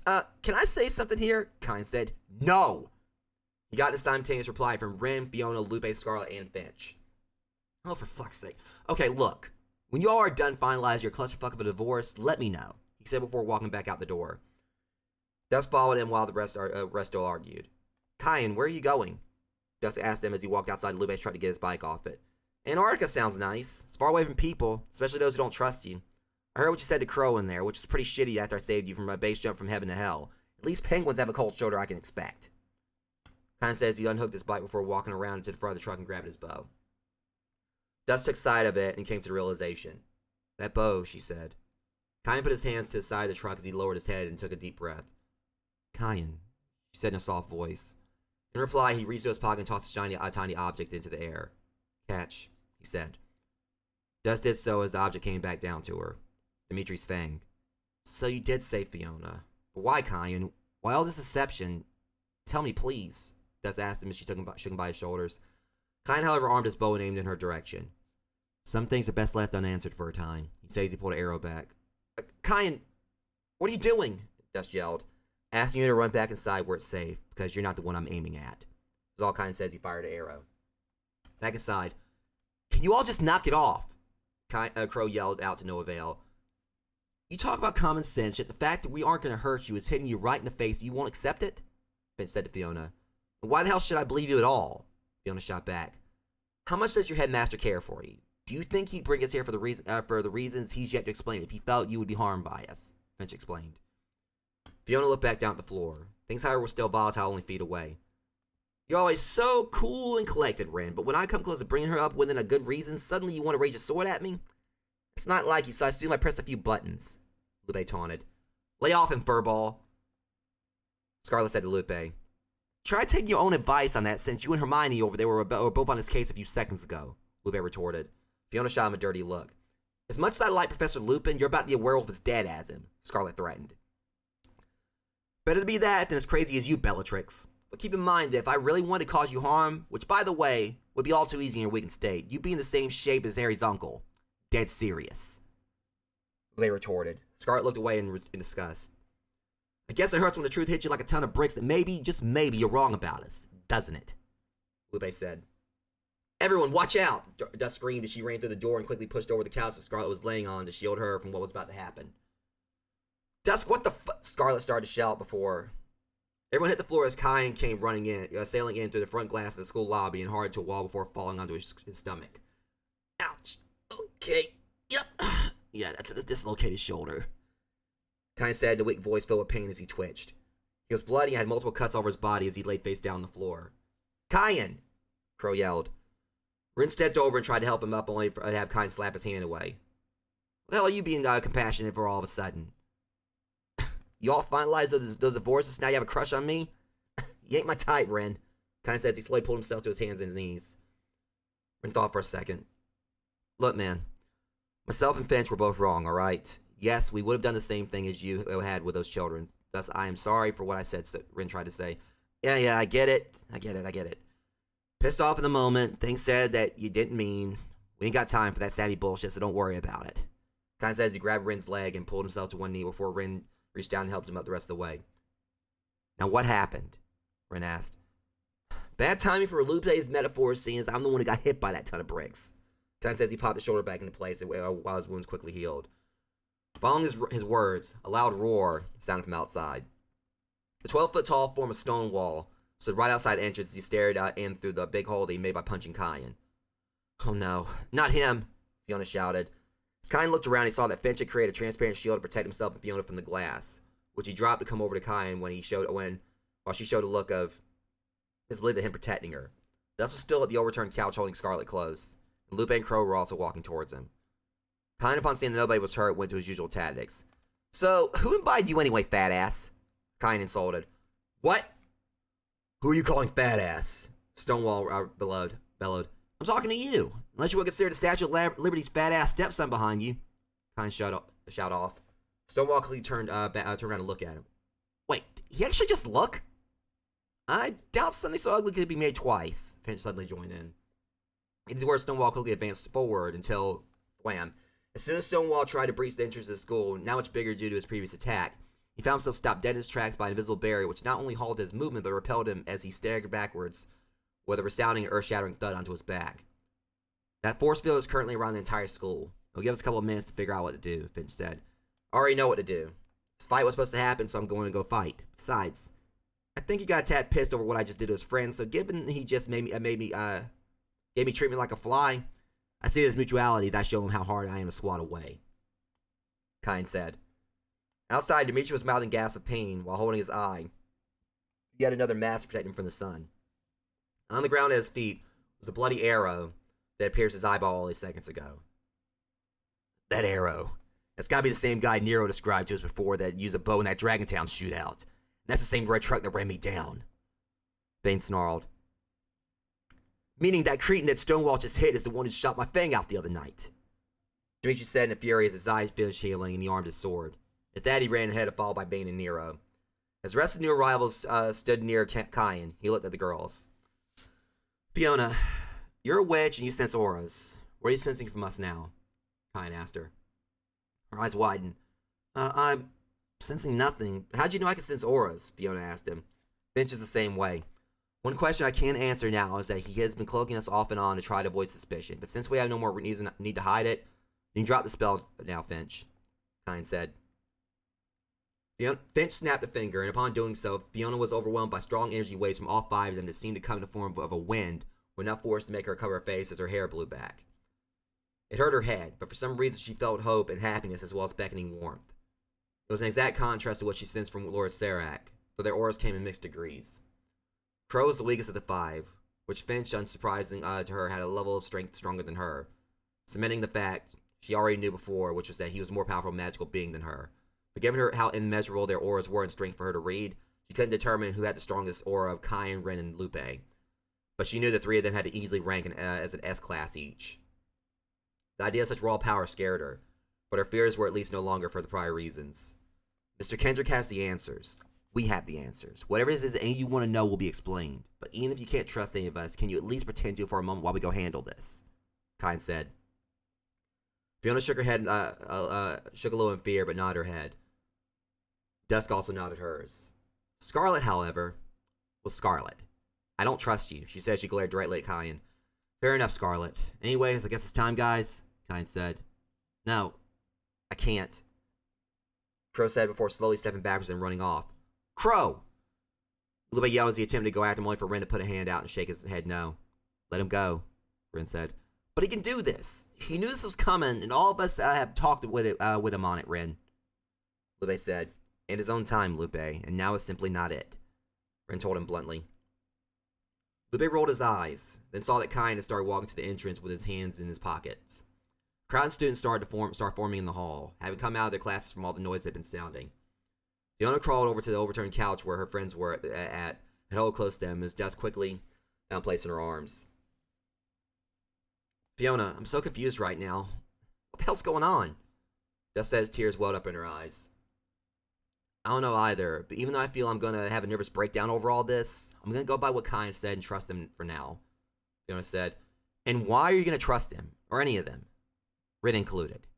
Can I say something here? Kine said. No! He got a simultaneous reply from Ren, Fiona, Lupe, Scarlet, and Finch. Oh, for fuck's sake. Okay, look. When you all are done finalizing your clusterfuck of a divorce, let me know, he said before walking back out the door. Dusk followed him while the rest still argued. Kine, where are you going? Dusk asked him as he walked outside. Lupe tried to get his bike off it. Antarctica sounds nice. It's far away from people, especially those who don't trust you. I heard what you said to Crow in there, which is pretty shitty after I saved you from a base jump from heaven to hell. At least penguins have a cold shoulder I can expect. Kine says he unhooked his bike before walking around into the front of the truck and grabbing his bow. Dust took sight of it and came to the realization. That bow, she said. Kine put his hands to the side of the truck as he lowered his head and took a deep breath. Kine, she said in a soft voice. In reply, he reached into his pocket and tossed a tiny object into the air. Catch, he said. Dust did so as the object came back down to her. Dimitri's fang. So you did save Fiona. But why, Kine? Why all this deception? Tell me, please. Dust asked him as she shook him by his shoulders. Kine, however, armed his bow and aimed in her direction. Some things are best left unanswered for a time, he said as he pulled an arrow back. Kine, what are you doing? Dust yelled. Asking you to run back inside where it's safe, because you're not the one I'm aiming at. Was all Kine says he fired an arrow. Back inside. Can you all just knock it off? Crow yelled out to no avail. You talk about common sense, yet the fact that we aren't going to hurt you is hitting you right in the face. You won't accept it? Finch said to Fiona. Why the hell should I believe you at all? Fiona shot back. How much does your headmaster care for you? Do you think he'd bring us here for the reasons he's yet to explain if he felt you would be harmed by us? Finch explained. Fiona looked back down at the floor. Things, however, were still volatile only feet away. You're always so cool and collected, Ren, but when I come close to bringing her up within a good reason, suddenly you want to raise your sword at me? It's not like you, so I assume I pressed a few buttons. Lupe taunted. Lay off him, furball. Scarlet said to Lupe. Try taking your own advice on that since you and Hermione over there were both on his case a few seconds ago, Lupe retorted. Fiona shot him a dirty look. As much as I like Professor Lupin, you're about to be a werewolf as dead as him, Scarlet threatened. Better to be that than as crazy as you, Bellatrix. But keep in mind that if I really wanted to cause you harm, which by the way, would be all too easy in your weakened state, you'd be in the same shape as Harry's uncle. Dead serious. Lupe retorted. Scarlet looked away in disgust. I guess it hurts when the truth hits you like a ton of bricks that maybe, just maybe, you're wrong about us, doesn't it? Lupe said. Everyone, watch out! Dust screamed as she ran through the door and quickly pushed over the couch that Scarlet was laying on to shield her from what was about to happen. Dusk, what the fuck? Scarlet started to shout before. Everyone hit the floor as Kine came running in, sailing in through the front glass of the school lobby and hard to a wall before falling onto his stomach. Ouch. Okay. Yep. Yeah, that's a dislocated shoulder. Kine said, the weak voice filled with pain as he twitched. He was bloody and had multiple cuts over his body as he lay face down on the floor. Kine! Crow yelled. Ren stepped over and tried to help him up, only to have Kine slap his hand away. What the hell are you being compassionate for all of a sudden? You all finalized those divorces, now you have a crush on me? You ain't my type, Ren. Kine said as he slowly pulled himself to his hands and his knees. Ren thought for a second. Look, man. Myself and Finch were both wrong, alright? Yes, we would have done the same thing as you had with those children. Thus, I am sorry for what I said, Ren tried to say. Yeah, I get it. I get it. Pissed off in the moment. Things said that you didn't mean. We ain't got time for that savvy bullshit, so don't worry about it. Kine said as he grabbed Ren's leg and pulled himself to one knee before Ren reached down and helped him up the rest of the way. Now, what happened? Ren asked. Bad timing for Lupe's metaphor, seeing as I'm the one who got hit by that ton of bricks. Kine says he popped his shoulder back into place while his wounds quickly healed. Following his words, a loud roar sounded from outside. The 12-foot-tall form of stone wall stood right outside the entrance as he stared in through the big hole that he made by punching Kine. Oh no, not him, Fiona shouted. As Kine looked around, he saw that Finch had created a transparent shield to protect himself and Fiona from the glass. which he dropped to come over to Kyan while she showed a look of disbelief at him protecting her. Dust was still at the overturned couch holding Scarlet close, and Lupe and Crow were also walking towards him. Kyan, upon seeing that nobody was hurt, went to his usual tactics. So, who invited you anyway, fat ass? Kyan insulted. What? Who are you calling fat ass? Stonewall bellowed. I'm talking to you. Unless you would consider the Statue of Liberty's fat ass stepson behind you. Kyan shout off. Stonewall quickly turned around to look at him. Wait, he actually just look? I doubt something so ugly could be made twice. Finch suddenly joined in. It is where Stonewall quickly advanced forward until, wham. As soon as Stonewall tried to breach the entrance of the school, now much bigger due to his previous attack, he found himself stopped dead in his tracks by an invisible barrier which not only halted his movement but repelled him as he staggered backwards with a resounding earth-shattering thud onto his back. That force field is currently around the entire school. It'll give us a couple of minutes to figure out what to do, Finch said. I already know what to do. This fight was supposed to happen, so I'm going to go fight. Besides, I think he got a tad pissed over what I just did to his friend, so given he just gave me treatment like a fly, I see it as mutuality that I show him how hard I am to swat away. Kyan said. Outside, Dimitri was mouthing gasps of pain while holding his eye. Yet another mask to protect him from the sun. On the ground at his feet was a bloody arrow that had pierced his eyeball only seconds ago. That arrow. That's gotta be the same guy Nero described to us before that used a bow in that Dragontown shootout. That's the same red truck that ran me down. Bane snarled. Meaning that cretin that Stonewall just hit is the one who shot my fang out the other night. Dimitri said in a fury as his eyes finished healing and he armed his sword. At that, he ran ahead, followed by Bane and Nero. As the rest of the new arrivals stood near Kyan, he looked at the girls. Fiona, you're a witch and you sense auras. What are you sensing from us now? Kyan asked her. Her eyes widened. I'm sensing nothing. How'd you know I could sense auras? Fiona asked him. Finch is the same way. One question I can't answer now is that he has been cloaking us off and on to try to avoid suspicion, but since we have no more need to hide it, you can drop the spell now, Finch, Kyan said. Finch snapped a finger, and upon doing so, Fiona was overwhelmed by strong energy waves from all five of them that seemed to come in the form of a wind, with enough force to make her cover her face as her hair blew back. It hurt her head, but for some reason she felt hope and happiness as well as beckoning warmth. It was an exact contrast to what she sensed from Lord Serac, though their auras came in mixed degrees. Crow was the weakest of the five, which Finch, unsurprising to her, had a level of strength stronger than her, cementing the fact she already knew before, which was that he was a more powerful magical being than her. But given her how immeasurable their auras were in strength for her to read, she couldn't determine who had the strongest aura of Kyan, Ren, and Lupe. But she knew the three of them had to easily rank as an S-class each. The idea of such raw power scared her, but her fears were at least no longer for the prior reasons. Mr. Kendrick has the answers. We have the answers. Whatever it is that you want to know will be explained. But even if you can't trust any of us, can you at least pretend to for a moment while we go handle this? Kyan said. Fiona shook her head, shook a little in fear, but nodded her head. Dusk also nodded hers. Scarlet, however, was Scarlet. I don't trust you, she said. She glared directly at Kyan. Fair enough, Scarlet. Anyways, I guess it's time, guys, Kyan said. No, I can't, Crow said before slowly stepping backwards and running off. Crow! Lupe yelled as he attempted to go after him, only for Ren to put a hand out and shake his head no. Let him go, Ren said. But he can do this. He knew this was coming, and all of us have talked with him on it, Ren. Lupe said. In his own time, Lupe, and now is simply not it, Ren told him bluntly. Lupe rolled his eyes, then saw that Kyan had started walking to the entrance with his hands in his pockets. Crowd of students started to start forming in the hall, having come out of their classes from all the noise they'd been sounding. Fiona crawled over to the overturned couch where her friends were at and held close to them as Dusk quickly found place in her arms. Fiona, I'm so confused right now. What the hell's going on? Dusk said as tears welled up in her eyes. I don't know either, but even though I feel I'm going to have a nervous breakdown over all this, I'm going to go by what Kyan said and trust him for now, Fiona said. And why are you going to trust him? Or any of them? Ren included,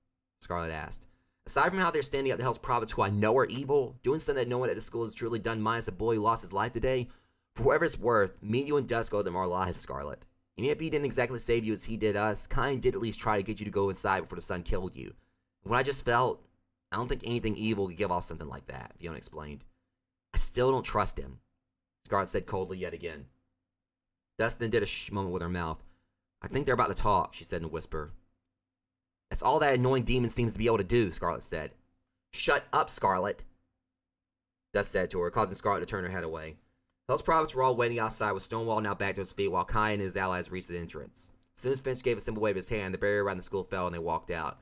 Scarlet asked. Aside from how they're standing up to Hell's prophets who I know are evil, doing something that no one at the school has truly done minus a boy who lost his life today, for whatever it's worth, me, you, and Dusk owe them our lives, Scarlet. And if he didn't exactly save you as he did us, Kyan did at least try to get you to go inside before the sun killed you. And what I just felt, I don't think anything evil could give off something like that, Fiona explained. I still don't trust him, Scarlet said coldly yet again. Dusk then did a shh moment with her mouth. I think they're about to talk, she said in a whisper. That's all that annoying demon seems to be able to do, Scarlet said. Shut up, Scarlet. Dust said to her, causing Scarlet to turn her head away. Hell's prophets were all waiting outside with Stonewall now back to his feet while Kai and his allies reached the entrance. As soon as Finch gave a simple wave of his hand, the barrier around the school fell and they walked out.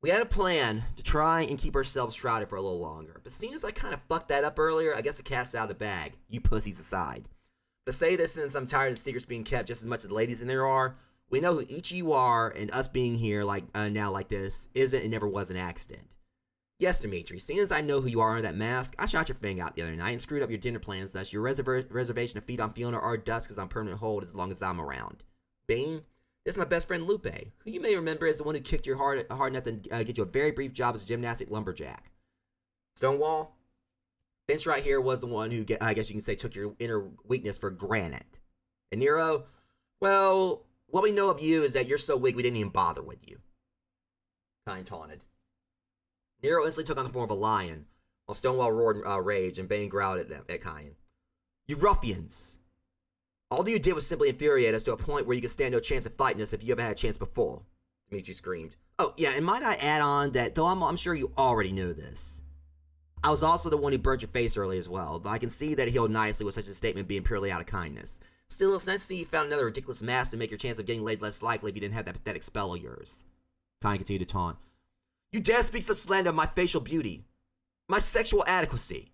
We had a plan to try and keep ourselves shrouded for a little longer, but seeing as I kind of fucked that up earlier, I guess the cat's out of the bag. You pussies aside. To say this since I'm tired of secrets being kept just as much as the ladies in there are, we know who each of you are, and us being here now like this isn't and never was an accident. Yes, Dimitri, seeing as I know who you are under that mask, I shot your fang out the other night and screwed up your dinner plans, thus your reservation to feed on Fiona or dust is on permanent hold as long as I'm around. Bane, this is my best friend Lupe, who you may remember as the one who kicked your hard enough to get you a very brief job as a gymnastic lumberjack. Stonewall, Finch right here was the one who, I guess you can say, took your inner weakness for granted. And Nero, well, what we know of you is that you're so weak we didn't even bother with you. Kine taunted. Nero instantly took on the form of a lion, while Stonewall roared in rage and Bane growled at them, at Kine. You ruffians! All you did was simply infuriate us to a point where you could stand no chance of fighting us if you ever had a chance before, Dimitri screamed. Oh, yeah, and might I add on that, though I'm sure you already knew this, I was also the one who burnt your face early as well, though I can see that it healed nicely with such a statement being purely out of kindness. Still, it's nice to see you found another ridiculous mask to make your chance of getting laid less likely if you didn't have that pathetic spell of yours. Kine continued to taunt. You dare speak such slander of my facial beauty, my sexual adequacy,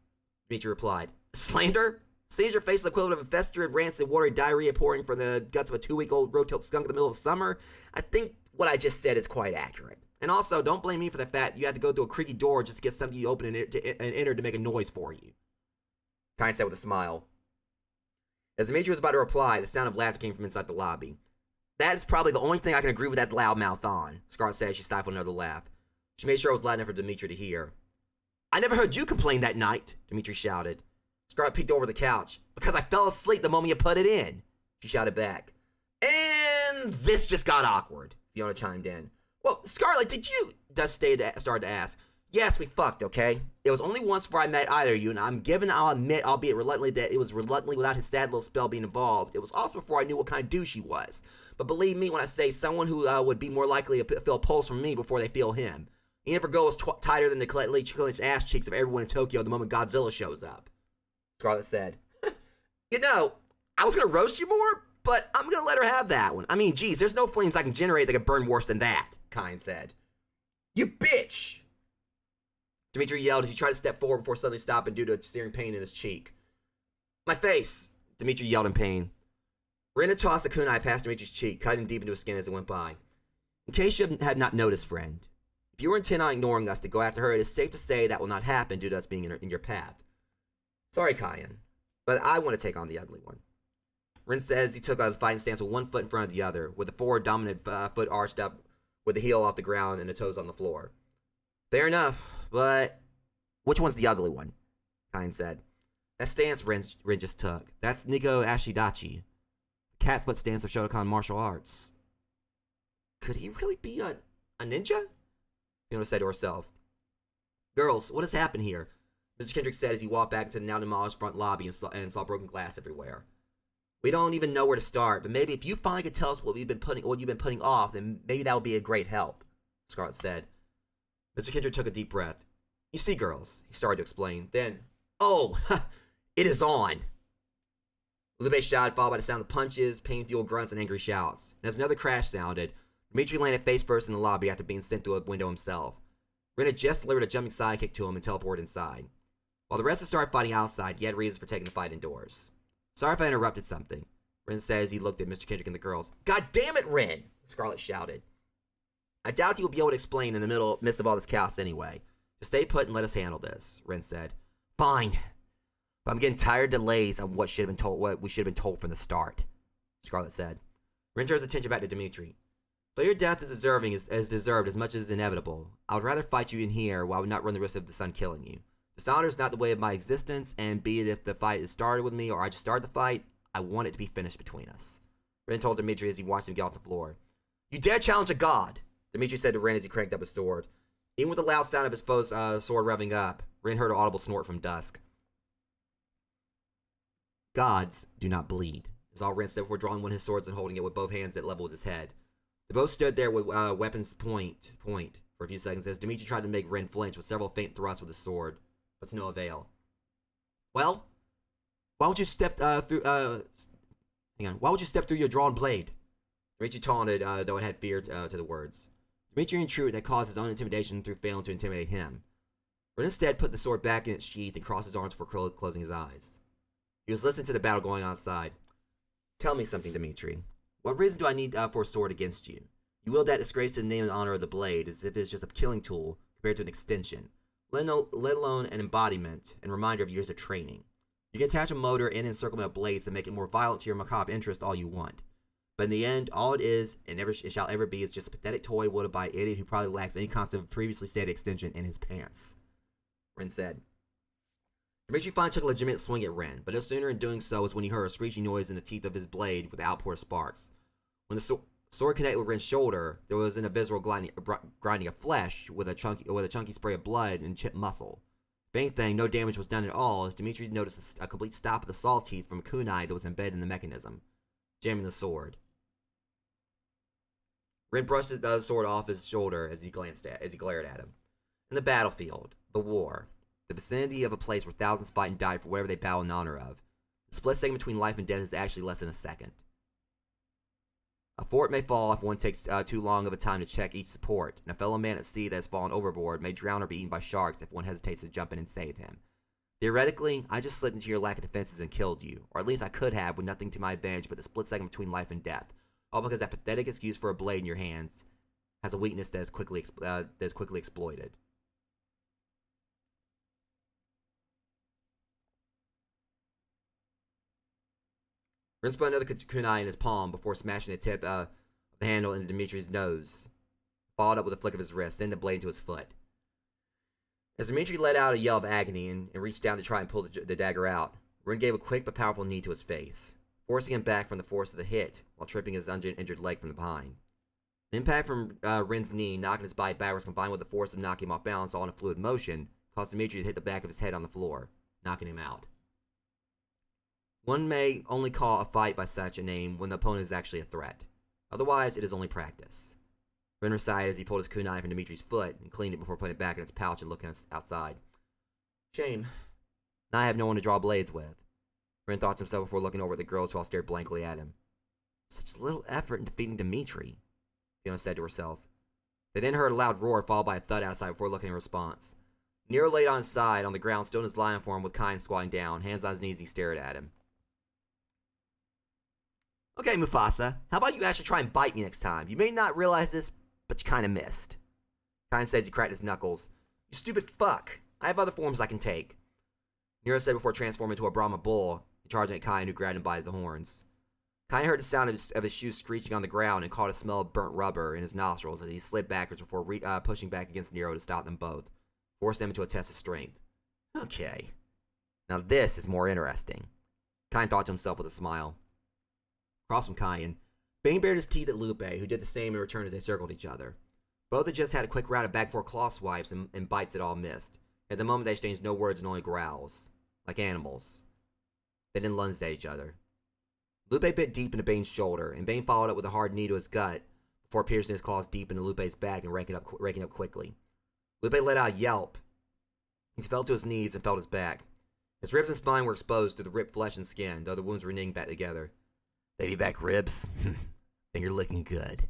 Dimitri replied. Slander? Seeing your face the equivalent of a festered, rancid, watery diarrhea pouring from the guts of a 2-week-old road-tailed skunk in the middle of summer, I think what I just said is quite accurate. And also, don't blame me for the fact you had to go through a creaky door just to get something you open and enter to make a noise for you. Kine said with a smile. As Dimitri was about to reply, the sound of laughter came from inside the lobby. That is probably the only thing I can agree with that loudmouth on, Scarlet said as she stifled another laugh. She made sure it was loud enough for Dimitri to hear. I never heard you complain that night, Dimitri shouted. Scarlet peeked over the couch. Because I fell asleep the moment you put it in, she shouted back. And this just got awkward, Fiona chimed in. Well, Scarlet, did you? Dust started to ask. Yes, we fucked, okay? It was only once before I met either of you, and I'll admit, albeit reluctantly, that it was reluctantly without his sad little spell being involved. It was also before I knew what kind of douche he was. But believe me when I say someone who would be more likely to feel a pulse from me before they feel him. He never goes tighter than the clenched ass cheeks of everyone in Tokyo the moment Godzilla shows up. Scarlet said, You know, I was going to roast you more, but I'm going to let her have that one. I mean, geez, there's no flames I can generate that can burn worse than that, Kine said. You bitch! Dimitri yelled as he tried to step forward before suddenly stopping due to a searing pain in his cheek. My face! Dimitri yelled in pain. Ren tossed the kunai past Dimitri's cheek, cutting deep into his skin as it went by. In case you had not noticed, friend, if you were intent on ignoring us to go after her, it is safe to say that will not happen due to us being in your path. Sorry, Kyan, but I want to take on the ugly one. Ren says he took a fighting stance with one foot in front of the other, with the forward dominant foot arched up with the heel off the ground and the toes on the floor. Fair enough, but which one's the ugly one? Kyan said. That stance Ren just took. That's Nigo Ashidachi, the cat-foot stance of Shotokan martial arts. Could he really be a ninja? Fiona said to herself. Girls, what has happened here? Mr. Kendrick said as he walked back into the now demolished front lobby and saw broken glass everywhere. We don't even know where to start, but maybe if you finally could tell us what you've been putting off, then maybe that would be a great help, Scarlet said. Mr. Kendrick took a deep breath. You see, girls, he started to explain. Then, oh, it is on. Lupe shouted, followed by the sound of punches, pain-fueled grunts, and angry shouts. And as another crash sounded, Dimitri landed face first in the lobby after being sent through a window himself. Ren had just delivered a jumping sidekick to him and teleported inside. While the rest had started fighting outside, he had reasons for taking the fight indoors. Sorry if I interrupted something, Ren said as he looked at Mr. Kendrick and the girls. God damn it, Ren! Scarlet shouted. I doubt you will be able to explain in the midst of all this chaos anyway. Just stay put and let us handle this, Ren said. Fine. But I'm getting tired of delays on what we should have been told from the start, Scarlet said. Ren turned his attention back to Dimitri. Though your death is deserved as much as inevitable, I would rather fight you in here while I would not run the risk of the sun killing you. Dishonor is not the way of my existence, and be it if the fight is started with me or I just started the fight, I want it to be finished between us. Ren told Dimitri as he watched him get off the floor. You dare challenge a god, Dimitri said to Ren as he cranked up his sword. Even with the loud sound of his foe's sword revving up, Ren heard an audible snort from dusk. Gods do not bleed, is all Ren said before drawing one of his swords and holding it with both hands at level with his head. They both stood there with weapons point for a few seconds as Dimitri tried to make Ren flinch with several faint thrusts with his sword, but to no avail. Well, why would you step through? Hang on. Why would you step through your drawn blade? Dimitri taunted, though it had fear to the words. Dimitri entreated that caused his own intimidation through failing to intimidate him. Ren instead put the sword back in its sheath and crossed his arms before closing his eyes. He was listening to the battle going on outside. Tell me something, Dimitri. What reason do I need for a sword against you? You wield that disgrace to the name and honor of the blade as if it's just a killing tool compared to an extension, let alone an embodiment and reminder of years of training. You can attach a motor and encirclement of blades to make it more violent to your macabre interest all you want. But in the end, all it is, and never it shall ever be, is just a pathetic toy wielded by an idiot who probably lacks any concept of previously stated extension in his pants. Ren said. Dimitri finally took a legitimate swing at Ren, but no sooner in doing so was when he heard a screeching noise in the teeth of his blade with the outpour of sparks. When the sword connected with Ren's shoulder, there was an invisible grinding of flesh with a chunky spray of blood and chipped muscle. If anything, no damage was done at all, as Dimitri noticed a complete stop of the saw teeth from a kunai that was embedded in the mechanism, jamming the sword. Ren brushed the sword off his shoulder as he glared at him. In the battlefield, the war, the vicinity of a place where thousands fight and die for whatever they battle in honor of, the split second between life and death is actually less than a second. A fort may fall if one takes too long of a time to check each support, and a fellow man at sea that has fallen overboard may drown or be eaten by sharks if one hesitates to jump in and save him. Theoretically, I just slipped into your lack of defenses and killed you, or at least I could have with nothing to my advantage but the split second between life and death, all because that pathetic excuse for a blade in your hands has a weakness that is quickly exploited. Ren spun another kunai in his palm before smashing the tip of the handle into Dimitri's nose, followed up with a flick of his wrist, sending the blade into his foot. As Dimitri let out a yell of agony and reached down to try and pull the dagger out, Ren gave a quick but powerful knee to his face, forcing him back from the force of the hit while tripping his injured leg from behind. The impact from Ren's knee knocking his body backwards combined with the force of knocking him off balance all in a fluid motion caused Dimitri to hit the back of his head on the floor, knocking him out. One may only call a fight by such a name when the opponent is actually a threat. Otherwise, it is only practice. Ren sighed as he pulled his kunai from Dimitri's foot and cleaned it before putting it back in its pouch and looking outside. Shame. Now I have no one to draw blades with. Ren thought to himself before looking over at the girls who all stared blankly at him. Such little effort in defeating Dimitri, Fiona said to herself. They then heard a loud roar followed by a thud outside before looking in response. Nero laid on his side on the ground, still in his lion form with Kain squatting down, hands on his knees, he stared at him. Okay, Mufasa, how about you actually try and bite me next time? You may not realize this, but you kind of missed. Kain says he cracked his knuckles. You stupid fuck. I have other forms I can take. Nero said before transforming into a Brahma bull and charging at Kain, who grabbed him by the horns. Kain heard the sound of his shoes screeching on the ground and caught a smell of burnt rubber in his nostrils as he slid backwards before pushing back against Nero to stop them both, forcing them into a test of strength. Okay. Now this is more interesting. Kain thought to himself with a smile. Across from Kain, Bane bared his teeth at Lupe, who did the same in return as they circled each other. Both had just had a quick round of back-four claw swipes and bites that all missed. At the moment, they exchanged no words and only growls. Like animals. They didn't lunge at each other. Lupe bit deep into Bane's shoulder, and Bane followed up with a hard knee to his gut before piercing his claws deep into Lupe's back and raking up quickly. Lupe let out a yelp. He fell to his knees and felt his back. His ribs and spine were exposed through the ripped flesh and skin, though the wounds were knitting back together. Baby back ribs? Finger licking good.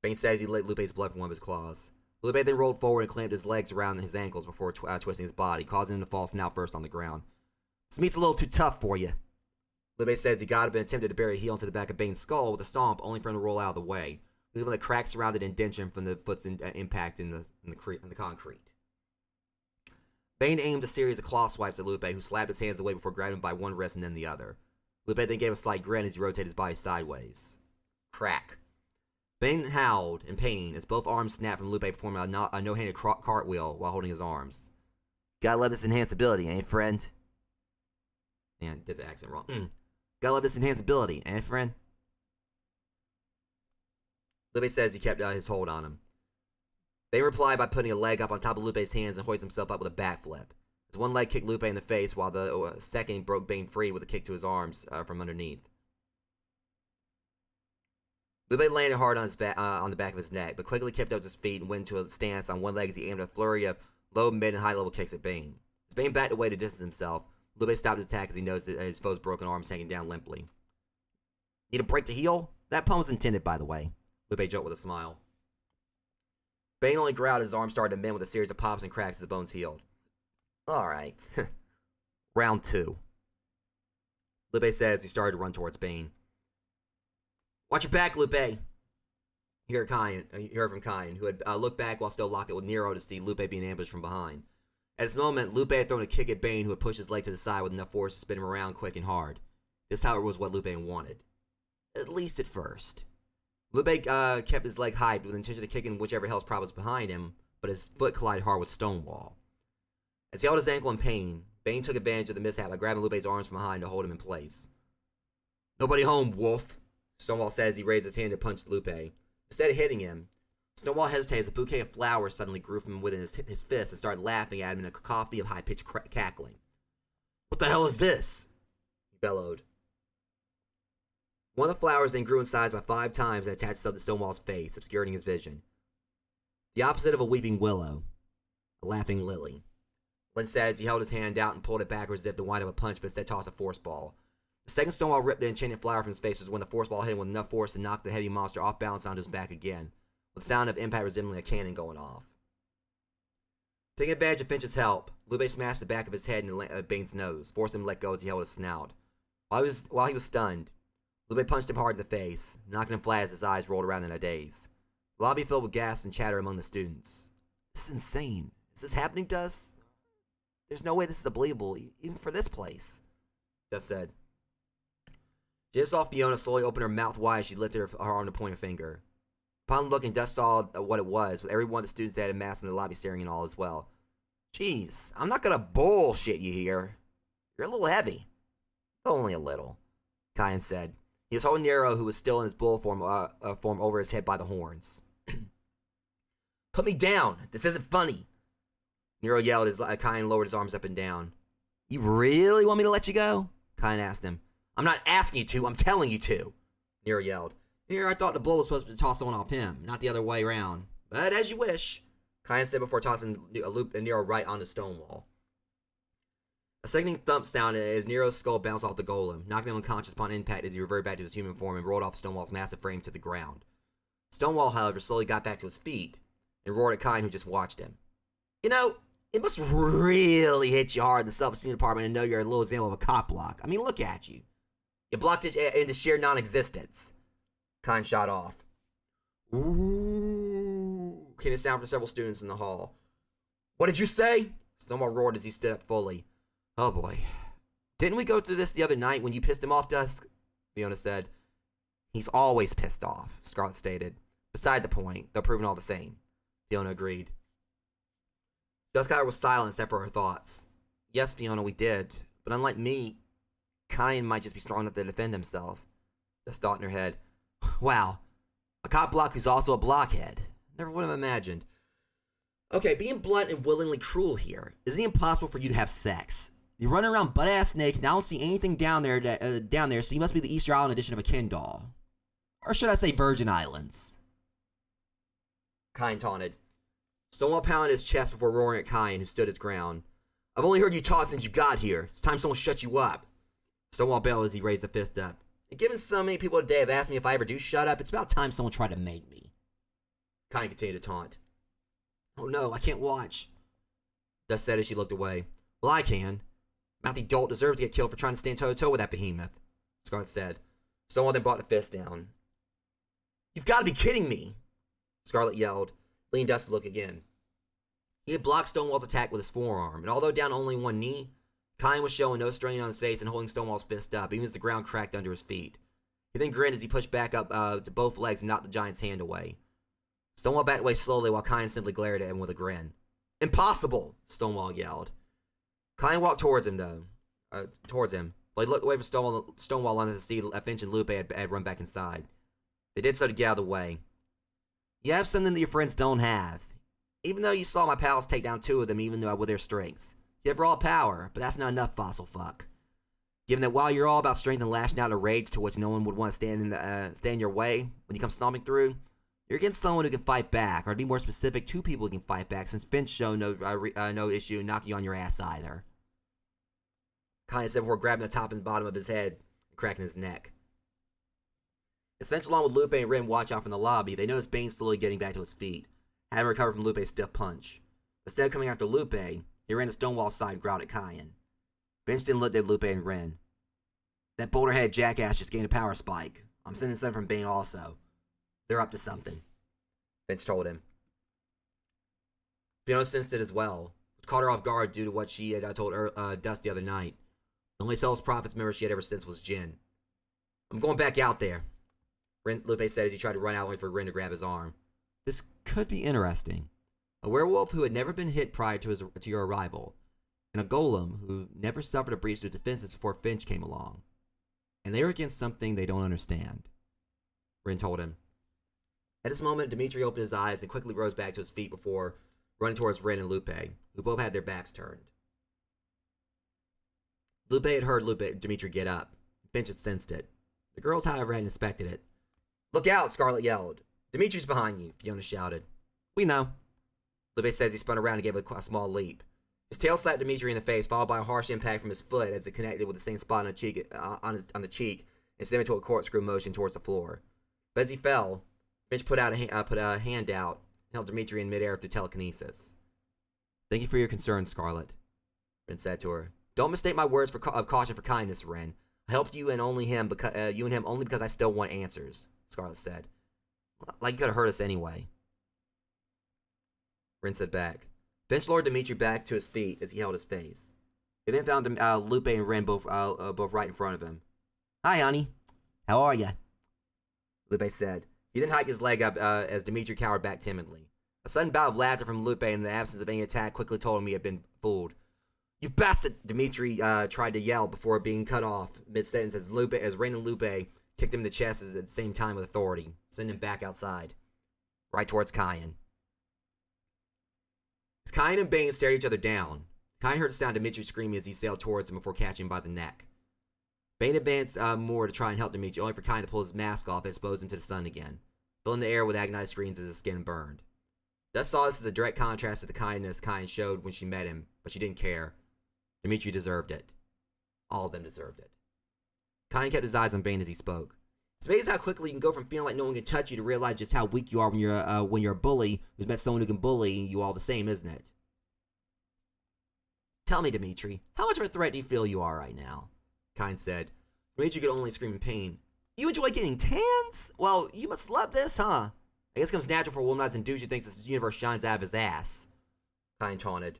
Bane said as he licked Lupe's blood from one of his claws. Lupe then rolled forward and clamped his legs around his ankles before twisting his body, causing him to fall snout first on the ground. This meat's a little too tough for you. Lupe says he got up and attempted to bury a heel into the back of Bane's skull with a stomp, only for him to roll out of the way, leaving the crack surrounded indention from the foot's impact in the concrete. Bane aimed a series of claw swipes at Lupe, who slapped his hands away before grabbing him by one wrist and then the other. Lupe then gave a slight grin as he rotated his body sideways. Crack. Bane howled in pain as both arms snapped from Lupe performing a no-handed cartwheel while holding his arms. Gotta love this enhanceability, ain't friend? Man, did the accent wrong. Gotta love this enhanceability, ain't friend? Lupe says he kept his hold on him. Bane replied by putting a leg up on top of Lupe's hands and hoisted himself up with a backflip. His one leg kicked Lupe in the face, while the second broke Bane free with a kick to his arms from underneath. Lupe landed hard on the back of his neck, but quickly kept up his feet and went into a stance on one leg as he aimed a flurry of low, mid, and high-level kicks at Bane. As Bane backed away to distance himself, Lupe stopped his attack as he noticed his foe's broken arms hanging down limply. Need a break to heal? That poem was intended, by the way. Lupe joked with a smile. Bane only growled as his arm started to mend with a series of pops and cracks as the bones healed. Alright. Round 2. Lupe said as he started to run towards Bane. Watch your back, Lupe! He heard from Kyan, who had looked back while still locked with Nero to see Lupe being ambushed from behind. At this moment, Lupe had thrown a kick at Bane, who had pushed his leg to the side with enough force to spin him around quick and hard. This, however, was what Lupe wanted. At least at first. Lupe kept his leg hyped with the intention of kicking whichever hell's prop was behind him, but his foot collided hard with Stonewall. As he held his ankle in pain, Bane took advantage of the mishap by grabbing Lupe's arms from behind to hold him in place. Nobody home, wolf, Stonewall said as he raised his hand and punched Lupe. Instead of hitting him, Stonewall hesitated as a bouquet of flowers suddenly grew from within his fist and started laughing at him in a cacophony of high-pitched cackling. What the hell is this? He bellowed. One of the flowers then grew in size by 5 times and attached itself to Stonewall's face, obscuring his vision. The opposite of a weeping willow, a laughing lily. Lynn said as he held his hand out and pulled it backwards as if to wind up a punch, but instead tossed a force ball. The second Stonewall ripped the enchanted flower from his face was when the force ball hit him with enough force to knock the heavy monster off balance onto his back again, with the sound of impact resembling a cannon going off. Taking advantage of Finch's help, Lupe smashed the back of his head into Bane's nose, forcing him to let go as he held his snout. While he was stunned, Lupe punched him hard in the face, knocking him flat as his eyes rolled around in a daze. The lobby filled with gasps and chatter among the students. This is insane. Is this happening to us? There's no way this is believable, even for this place, Dust said. She just saw Fiona slowly open her mouth wide as she lifted her arm to point a finger. Upon looking, Dust saw what it was, with every one of the students that had amassed in the lobby staring and all as well. Jeez, I'm not gonna bullshit you here. You're a little heavy. Only a little, Kyan said. He was holding Nero, who was still in his bull form over his head by the horns. Put me down! This isn't funny! Nero yelled as Kyan lowered his arms up and down. You really want me to let you go? Kyan asked him. I'm not asking you to, I'm telling you to, Nero yelled. Here, I thought the bull was supposed to toss someone off him, not the other way around. But as you wish, Kyan said before tossing a loop and Nero right onto Stonewall. A sickening thump sounded as Nero's skull bounced off the golem, knocking him unconscious upon impact as he reverted back to his human form and rolled off Stonewall's massive frame to the ground. Stonewall, however, slowly got back to his feet and roared at Kyan, who just watched him. You know, it must really hit you hard in the self-esteem department to know you're a little example of a cop block. I mean, look at you. You blocked it into sheer non-existence. Kyan shot off. Ooh, came a sound from several students in the hall. What did you say? Stonewall roared as he stood up fully. Oh boy. Didn't we go through this the other night when you pissed him off, Dusk? Fiona said. He's always pissed off, Scarlet stated. Beside the point, though proven all the same. Fiona agreed. Duskcutter was silent except for her thoughts. Yes, Fiona, we did. But unlike me, Kyan might just be strong enough to defend himself. Dusk thought in her head. Wow. A cop block who's also a blockhead. Never would have imagined. Okay, being blunt and willingly cruel here. Isn't it impossible for you to have sex? You run around butt-ass naked and I don't see anything down there, so you must be the Easter Island edition of a Ken doll. Or should I say Virgin Islands? Kyan taunted. Stonewall pounded his chest before roaring at Kyan, who stood his ground. I've only heard you talk since you got here. It's time someone shut you up. Stonewall bellowed as he raised a fist up. And given so many people today have asked me if I ever do shut up, it's about time someone tried to make me. Kyan continued to taunt. Oh no, I can't watch. Dust said as she looked away. Well, I can. Mouthy dolt deserves to get killed for trying to stand toe-to-toe with that behemoth, Scarlet said. Stonewall then brought the fist down. You've got to be kidding me, Scarlet yelled, leaning Dust to look again. He had blocked Stonewall's attack with his forearm, and although down only one knee, Kyan was showing no strain on his face and holding Stonewall's fist up, even as the ground cracked under his feet. He then grinned as he pushed back up to both legs and knocked the giant's hand away. Stonewall backed away slowly while Kyan simply glared at him with a grin. Impossible! Stonewall yelled. Kyan walked towards him, but he looked away from Stonewall on to see Finch and Lupe had run back inside. They did so to get out of the way. You have something that your friends don't have. Even though you saw my pals take down 2 of them, even though with their strengths. You have raw power, but that's not enough, fossil fuck. Given that while you're all about strength and lashing out a rage to which no one would want to stand in your way when you come stomping through, you're against someone who can fight back, or to be more specific, 2 people who can fight back, since Finch showed no issue knocking you on your ass either. Kyan said before grabbing the top and bottom of his head and cracking his neck. As Finch along with Lupe and Ren watch out from the lobby, they notice Bane slowly getting back to his feet, having recovered from Lupe's stiff punch. Instead of coming after Lupe, he ran to Stonewall's side and growled at Kyan. Finch then looked at Lupe and Ren. That boulder-headed jackass just gained a power spike. I'm sending something from Bane also. They're up to something, Finch told him. Fiona sensed it as well, which caught her off guard due to what she had told Dust the other night. The only Sales Prophets member she had ever since was Jin. I'm going back out there, Lupe said as he tried to run out only for Ren to grab his arm. This could be interesting. A werewolf who had never been hit prior to your arrival, and a golem who never suffered a breach to defenses before Finch came along. And they are against something they don't understand, Ren told him. At this moment, Dimitri opened his eyes and quickly rose back to his feet before running towards Ren and Lupe, who both had their backs turned. Lupe had heard Dimitri get up. Finch had sensed it. The girls, however, hadn't inspected it. Look out, Scarlet yelled. Dimitri's behind you, Fiona shouted. We know. Lupe says he spun around and gave a small leap. His tail slapped Dimitri in the face, followed by a harsh impact from his foot as it connected with the same spot on the cheek and sent him into a corkscrew motion towards the floor. But as he fell, Finch put a hand out and held Dimitri in midair through telekinesis. Thank you for your concern, Scarlet, Ren said to her. Don't mistake my words of caution for kindness, Ren. I helped you and him only because I still want answers, Scarlet said. Like you could have hurt us anyway. Ren said back. Finch lowered Dimitri back to his feet as he held his face. He then found Lupe and Ren both right in front of him. Hi, honey. How are ya? Lupe said. He then hiked his leg up as Dimitri cowered back timidly. A sudden bout of laughter from Lupe in the absence of any attack quickly told him he had been fooled. You bastard! Dimitri tried to yell before being cut off mid-sentence as Ren and Lupe kicked him in the chest at the same time with authority, sending him back outside, right towards Kyan. As Kyan and Bane stared each other down, Kyan heard the sound of Dimitri screaming as he sailed towards him before catching him by the neck. Bane advanced more to try and help Dimitri, only for Kyan to pull his mask off and expose him to the sun again, filling the air with agonized screams as his skin burned. Dust saw this as a direct contrast to the kindness Kyan showed when she met him, but she didn't care. Dimitri deserved it. All of them deserved it. Kyan kept his eyes on Bane as he spoke. It's amazing how quickly you can go from feeling like no one can touch you to realize just how weak you are when you're a bully who's met someone who can bully you all the same, isn't it? Tell me, Dimitri, how much of a threat do you feel you are right now? Kyan said. Dimitri could only scream in pain. You enjoy getting tans? Well, you must love this, huh? I guess it comes natural for a womanizer and douche who thinks this universe shines out of his ass. Kyan taunted.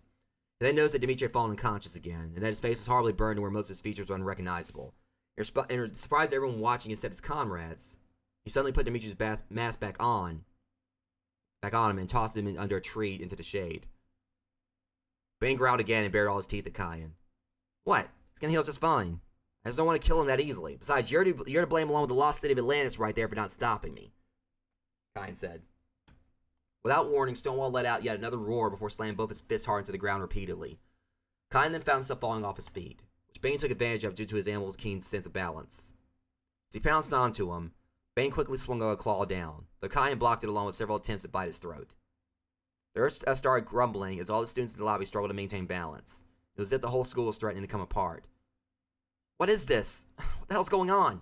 He then noticed that Dimitri had fallen unconscious again, and that his face was horribly burned to where most of his features were unrecognizable. And surprised everyone watching except his comrades, he suddenly put Dimitri's mask back on him and tossed him under a tree into the shade. Bane growled again and bared all his teeth at Kyan. What? He's gonna heal just fine. I just don't want to kill him that easily. Besides, you're to blame along with the lost city of Atlantis right there for not stopping me, Kyan said. Without warning, Stonewall let out yet another roar before slamming both his fists hard into the ground repeatedly. Kyan then found himself falling off his feet, which Bane took advantage of due to his animal's keen sense of balance. As he pounced onto him, Bane quickly swung a claw down, though Kyan blocked it along with several attempts to bite his throat. The earth started grumbling as all the students in the lobby struggled to maintain balance. It was as if the whole school was threatening to come apart. What is this? What the hell's going on?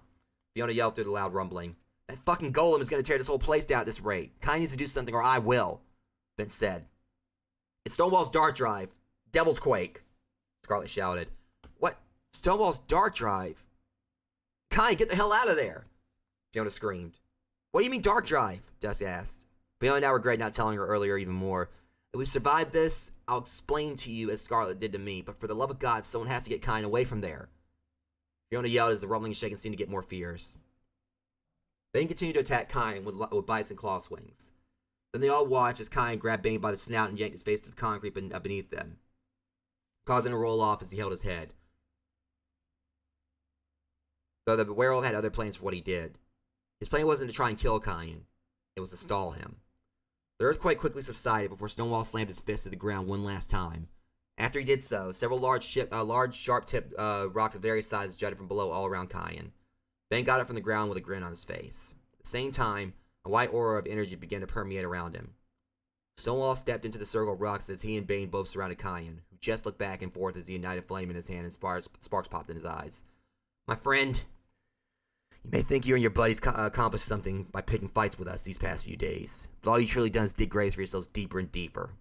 Fiona yelled through the loud rumbling. That fucking golem is going to tear this whole place down at this rate. Kyan needs to do something or I will, Finch said. It's Stonewall's dart drive. Devil's Quake, Scarlet shouted. What? Stonewall's dart drive? Kyan, get the hell out of there, Fiona screamed. What do you mean dark drive? Dust asked. Fiona now regretted not telling her earlier even more. If we survive this, I'll explain to you as Scarlet did to me, but for the love of God, someone has to get Kyan away from there. Fiona yelled as the rumbling and shaking seemed to get more fierce. Bane continued to attack Kyan with bites and claw swings. Then they all watched as Kyan grabbed Bane by the snout and yanked his face to the concrete beneath them, causing him to roll off as he held his head. Though the werewolf had other plans for what he did. His plan wasn't to try and kill Kyan, it was to stall him. The earthquake quickly subsided before Stonewall slammed his fist to the ground one last time. After he did so, several large sharp-tipped rocks of various sizes jutted from below all around Kyan. Bane got up from the ground with a grin on his face. At the same time, a white aura of energy began to permeate around him. Stonewall stepped into the circle of rocks as he and Bane both surrounded Kyan, who just looked back and forth as he ignited flame in his hand and sparks popped in his eyes. My friend, you may think you and your buddies accomplished something by picking fights with us these past few days, but all you truly done is dig graves for yourselves deeper and deeper.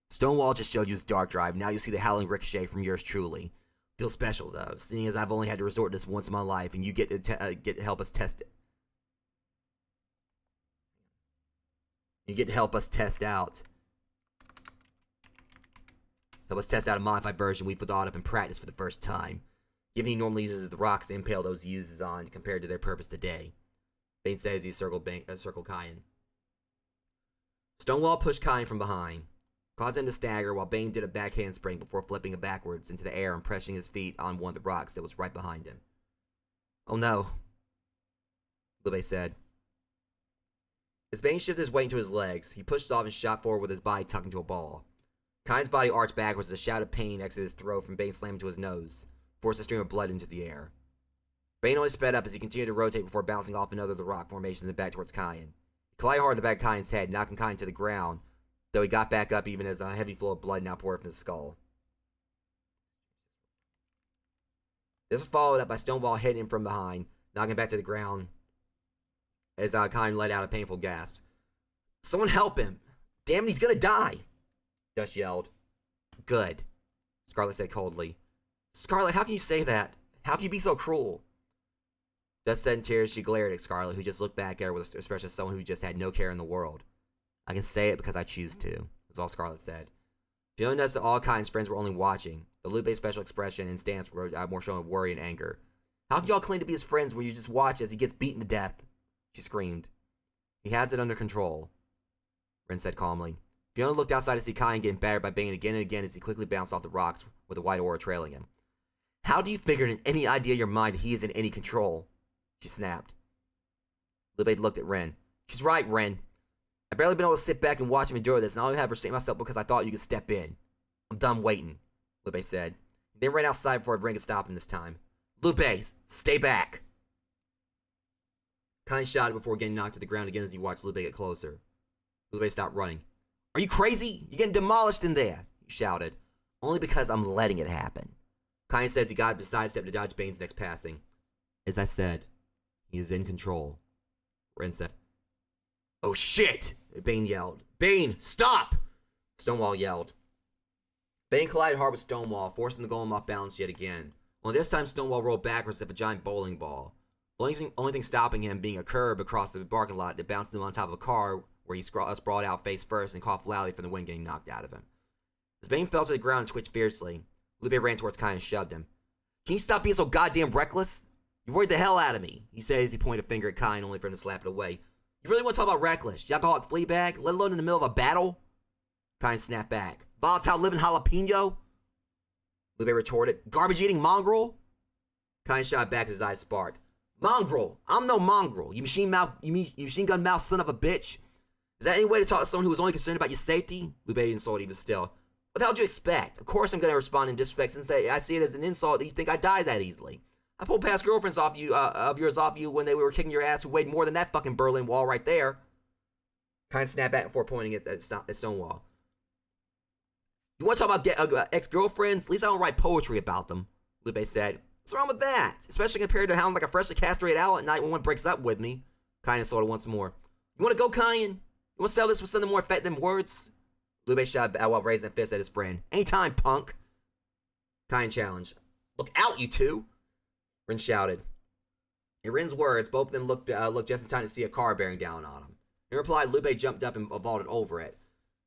Stonewall just showed you his dark drive. Now you see the howling ricochet from yours truly. Feels special though, seeing as I've only had to resort to this once in my life, and you get to help us test it. You get to help us test out a modified version we've thought up and practiced for the first time. Given he normally uses the rocks to impale those he uses on compared to their purpose today. Bane says he circled Kyan. Stonewall pushed Kyan from behind, caused him to stagger while Bane did a back handspring before flipping him backwards into the air and pressing his feet on one of the rocks that was right behind him. Oh no, Liu said. As Bane shifted his weight into his legs, he pushed off and shot forward with his body tucked into a ball. Kyan's body arched backwards as a shout of pain exited his throat from Bane slamming into his nose, forced a stream of blood into the air. Bane only sped up as he continued to rotate before bouncing off another of the rock formations and back towards Kyan. He collided hard in the back of Kyan's head, knocking Kyan to the ground, though he got back up even as a heavy flow of blood now poured from his skull. This was followed up by Stonewall hitting him from behind, knocking him back to the ground as Kyan let out a painful gasp. Someone help him! Damn it, he's gonna die! Dust yelled. Good, Scarlet said coldly. Scarlet, how can you say that? How can you be so cruel? Dust said in tears, she glared at Scarlet, who just looked back at her with an expression of someone who just had no care in the world. I can say it because I choose to, was all Scarlet said. Fiona noticed that all Kyan's friends were only watching. The Lupe's facial expression and stance were more showing of worry and anger. How can y'all claim to be his friends when you just watch as he gets beaten to death? She screamed. He has it under control, Ren said calmly. Fiona looked outside to see Kyan getting battered by Bane again and again as he quickly bounced off the rocks with the white aura trailing him. How do you figure in any idea in your mind that he is in any control? She snapped. Lupe looked at Ren. She's right, Ren. I've barely been able to sit back and watch him endure this, and I only have restrained myself because I thought you could step in. I'm done waiting, Lupe said. He then ran outside before Ren could stop him this time. Lupe, stay back! Kyan shouted before getting knocked to the ground again as he watched Lupe get closer. Lupe stopped running. Are you crazy? You're getting demolished in there, he shouted. Only because I'm letting it happen. Kyan says he got beside step to dodge Bane's next passing. As I said, he is in control, Ren said. Oh shit! Bane yelled. Bane, stop! Stonewall yelled. Bane collided hard with Stonewall, forcing the golem off balance yet again. Only this time Stonewall rolled backwards as if a giant bowling ball. The only thing stopping him being a curb across the parking lot that bounced him on top of a car where he sprawled out face first and coughed loudly from the wind getting knocked out of him. As Bane fell to the ground and twitched fiercely, Lupe ran towards Kyan and shoved him. Can you stop being so goddamn reckless? You worried the hell out of me, he said as he pointed a finger at Kyan only for him to slap it away. You really want to talk about reckless? You alcoholic flea bag, let alone in the middle of a battle? Kyan snapped back. Volatile living jalapeno? Lupe retorted. Garbage eating mongrel? Kyan shot back as his eyes sparked. Mongrel! I'm no mongrel. You machine gun mouth son of a bitch. Is that any way to talk to someone who is only concerned about your safety? Lupe insulted even still. What the hell did you expect? Of course I'm going to respond in disrespect since I see it as an insult that you think I died that easily. I pulled past girlfriends of yours off you when they were kicking your ass who weighed more than that fucking Berlin Wall right there. Kyan snapped back before pointing at Stonewall. You want to talk about ex-girlfriends? At least I don't write poetry about them, Lupe said. What's wrong with that? Especially compared to how I'm like a freshly castrated owl at night when one breaks up with me. Kyan insulted once more. You want to go, Kyan? You want to settle this with something more effective than words? Lupe shot while raising a fist at his friend. Anytime, punk. Kyan challenged. Look out, you two. Ren shouted. In Ren's words, both of them looked just in time to see a car bearing down on them. In reply, Lupe jumped up and vaulted over it.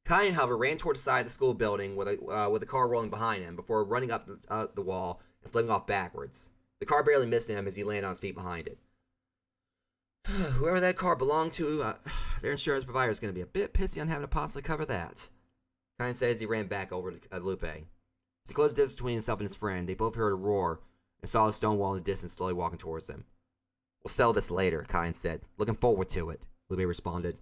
Kyan, however, ran toward the side of the school building with the car rolling behind him before running up the wall and flipping off backwards. The car barely missed him as he landed on his feet behind it. Whoever that car belonged to, their insurance provider is going to be a bit pissy on having to possibly cover that. Kyan said as he ran back over to Lupe. As he closed the distance between himself and his friend, they both heard a roar and saw a Stonewall in the distance slowly walking towards them. We'll settle this later, Kyan said. Looking forward to it, Lupe responded.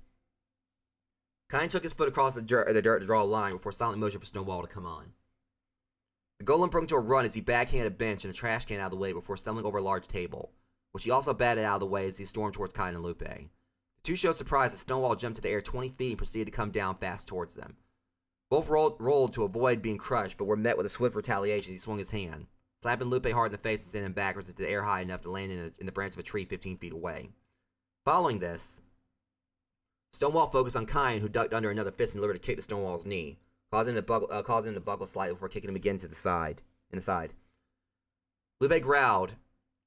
Kyan took his foot across the dirt to draw a line before silently motioning for Stonewall to come on. The golem broke into a run as he backhanded a bench and a trash can out of the way before stumbling over a large table, which he also batted out of the way as he stormed towards Kyan and Lupe. The two showed surprise as Stonewall jumped to the air 20 feet and proceeded to come down fast towards them. Both rolled to avoid being crushed, but were met with a swift retaliation as he swung his hand, slapping Lupe hard in the face and sending him backwards into the air high enough to land in the branch of a tree 15 feet away. Following this, Stonewall focused on Kyan, who ducked under another fist and delivered a kick to Stonewall's knee, causing him to buckle slightly before kicking him again in the side. Lupe growled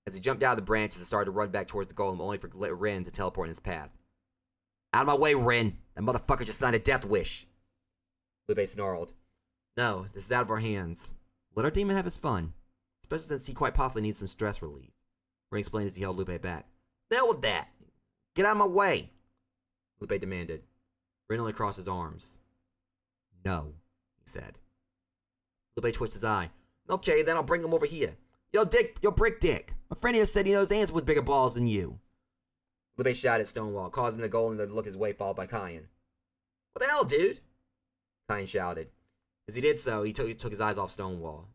as he jumped out of the branches and started to run back towards the golem, only for Ren to teleport in his path. "Out of my way, Ren! That motherfucker just signed a death wish!" Lupe snarled. "No, this is out of our hands. Let our demon have his fun, especially since he quite possibly needs some stress relief," Ren explained as he held Lupe back. "The hell with that! Get out of my way!" Lupe demanded. Ren only crossed his arms. "No," he said. Lupe twisted his eye. "Okay, then I'll bring him over here. Yo, brick dick. My friend here said he knows ants with bigger balls than you." Lupe shouted at Stonewall, causing the golem to look his way, followed by Kyan. "What the hell, dude?" Kyan shouted. As he did so, he took his eyes off Stonewall.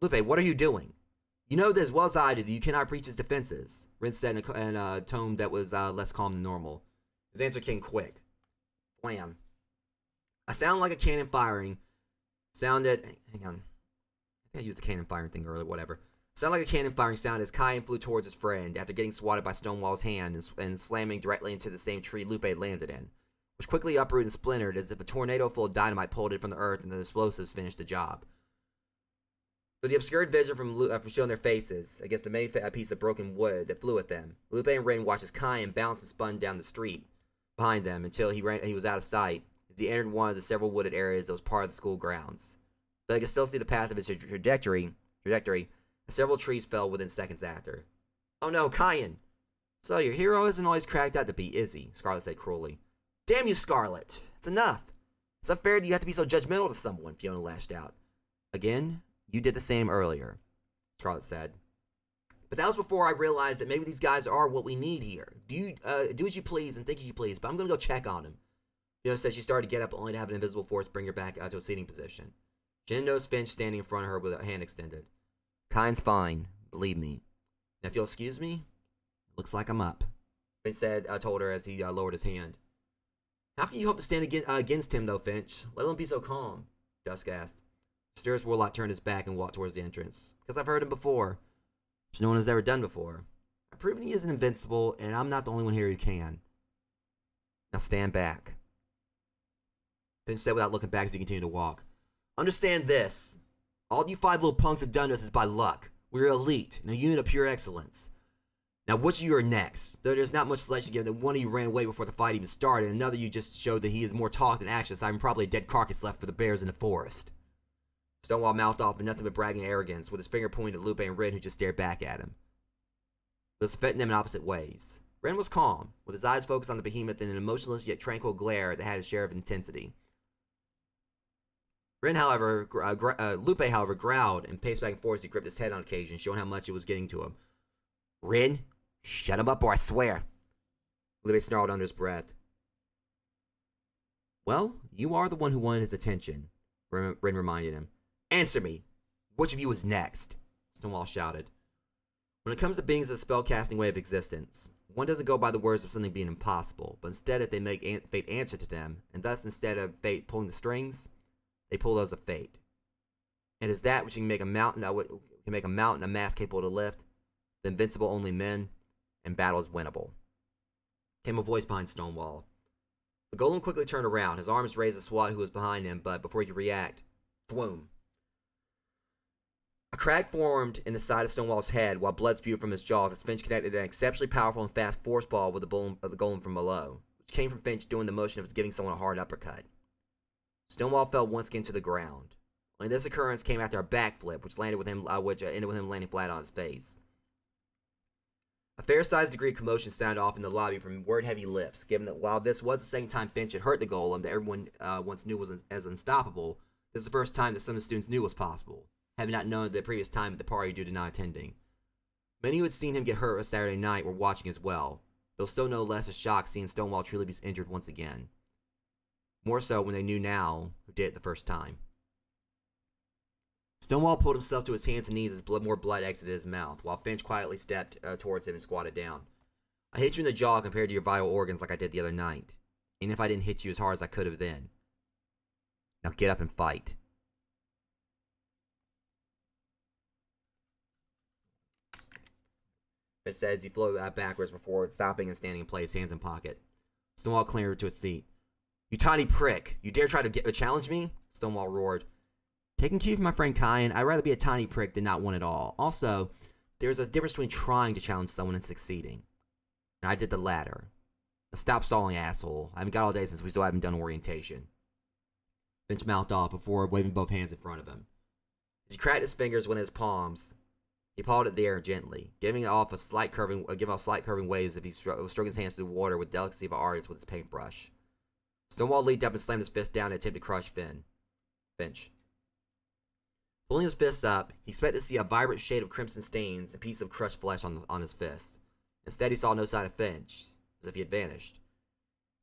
"Lupe, what are you doing? You know that as well as I do that you cannot breach his defenses," Ren said in a tone that was less calm than normal. His answer came quick. Wham. "I sound like a cannon firing. Hang on. I used the cannon firing thing earlier, whatever. Sounded like a cannon firing sound as Kyan flew towards his friend after getting swatted by Stonewall's hand and slamming directly into the same tree Lupe had landed in, which quickly uprooted and splintered as if a tornado full of dynamite pulled it from the earth and the explosives finished the job. With the obscured vision from showing their faces against the main piece of broken wood that flew at them, Lupe and Ren watched as Kyan bounced and spun down the street behind them until he was out of sight as he entered one of the several wooded areas that was part of the school grounds. But they could still see the path of his trajectory, as several trees fell within seconds after. "Oh no, Kyan! So your hero isn't always cracked out to be, is he?" Scarlet said cruelly. "Damn you, Scarlet! It's enough! It's not fair that you have to be so judgmental to someone," Fiona lashed out. "Again, you did the same earlier," Scarlet said. "But that was before I realized that maybe these guys are what we need here. Do as you please and think as you please, but I'm gonna go check on him." Fiona said she started to get up only to have an invisible force bring her back to a seating position. She didn't notice Finch standing in front of her with a hand extended. "Kyan's fine, believe me. Now if you'll excuse me, looks like I'm up," Finch told her as he lowered his hand. "How can you hope to stand against him, though, Finch? Let him be so calm," Dusk asked. Mysterious Warlock turned his back and walked towards the entrance. "Because I've heard him before, which no one has ever done before. I've proven he isn't invincible, and I'm not the only one here who can. Now stand back," Finch said without looking back as he continued to walk. "Understand this. All you 5 little punks have done to us is by luck. We're elite, and a unit of pure excellence. Now which of you are next? Though there's not much selection given that one of you ran away before the fight even started, and another you just showed that he is more talk than action, so I'm probably a dead carcass left for the bears in the forest." Stonewall mouthed off with nothing but bragging arrogance, with his finger pointing at Lupe and Ren, who just stared back at him. Thus affecting them in opposite ways. Ren was calm, with his eyes focused on the behemoth in an emotionless yet tranquil glare that had a share of intensity. Lupe, however, growled and paced back and forth as he gripped his head on occasion, showing how much it was getting to him. "Ren, shut him up or I swear," Lupe snarled under his breath. "Well, you are the one who wanted his attention," Ren reminded him. "Answer me. Which of you is next?" Stonewall shouted. When it comes to beings of the spellcasting way of existence, one doesn't go by the words of something being impossible, but instead if they make fate answer to them, and thus instead of fate pulling the strings, they pull those of fate. It is that which can make a mountain a mass capable to lift, the invincible only men, and battle is winnable. Came a voice behind Stonewall. The golem quickly turned around, his arms raised to swat who was behind him, but before he could react, thwoom. A crack formed in the side of Stonewall's head while blood spewed from his jaws as Finch connected an exceptionally powerful and fast force ball with the golem from below, which came from Finch doing the motion of giving someone a hard uppercut. Stonewall fell once again to the ground. Only this occurrence came after a backflip, which ended with him landing flat on his face. A fair-sized degree of commotion sounded off in the lobby from word-heavy lips, given that while this was the second time Finch had hurt the golem that everyone once knew was as unstoppable, this is the first time that some of the students knew was possible, having not known the previous time at the party due to not attending. Many who had seen him get hurt on Saturday night were watching as well, though still no less a shock seeing Stonewall truly be injured once again. More so when they knew now who did it the first time. Stonewall pulled himself to his hands and knees as more blood exited his mouth, while Finch quietly stepped towards him and squatted down. "I hit you in the jaw compared to your vital organs like I did the other night, even if I didn't hit you as hard as I could have then. Now get up and fight. It says he floated backwards before stopping and standing in place, hands in pocket. Stonewall clambered to his feet. You tiny prick! You dare try to challenge me? Stonewall roared. Taking cue from my friend Kyan, I'd rather be a tiny prick than not one at all. Also, there's a difference between trying to challenge someone and succeeding. And I did the latter. Now stop stalling, asshole. I haven't got all day since we still haven't done orientation. Finch mouthed off before waving both hands in front of him. As he cracked his fingers with his palms, he pawed at the air gently, giving off slight curving waves as he stroked his hands through the water with delicacy of an artist with his paintbrush. Stonewall leaped up and slammed his fist down and attempted to crush Finch. Pulling his fists up, he expected to see a vibrant shade of crimson stains and a piece of crushed flesh on his fist. Instead, he saw no sign of Finch, as if he had vanished.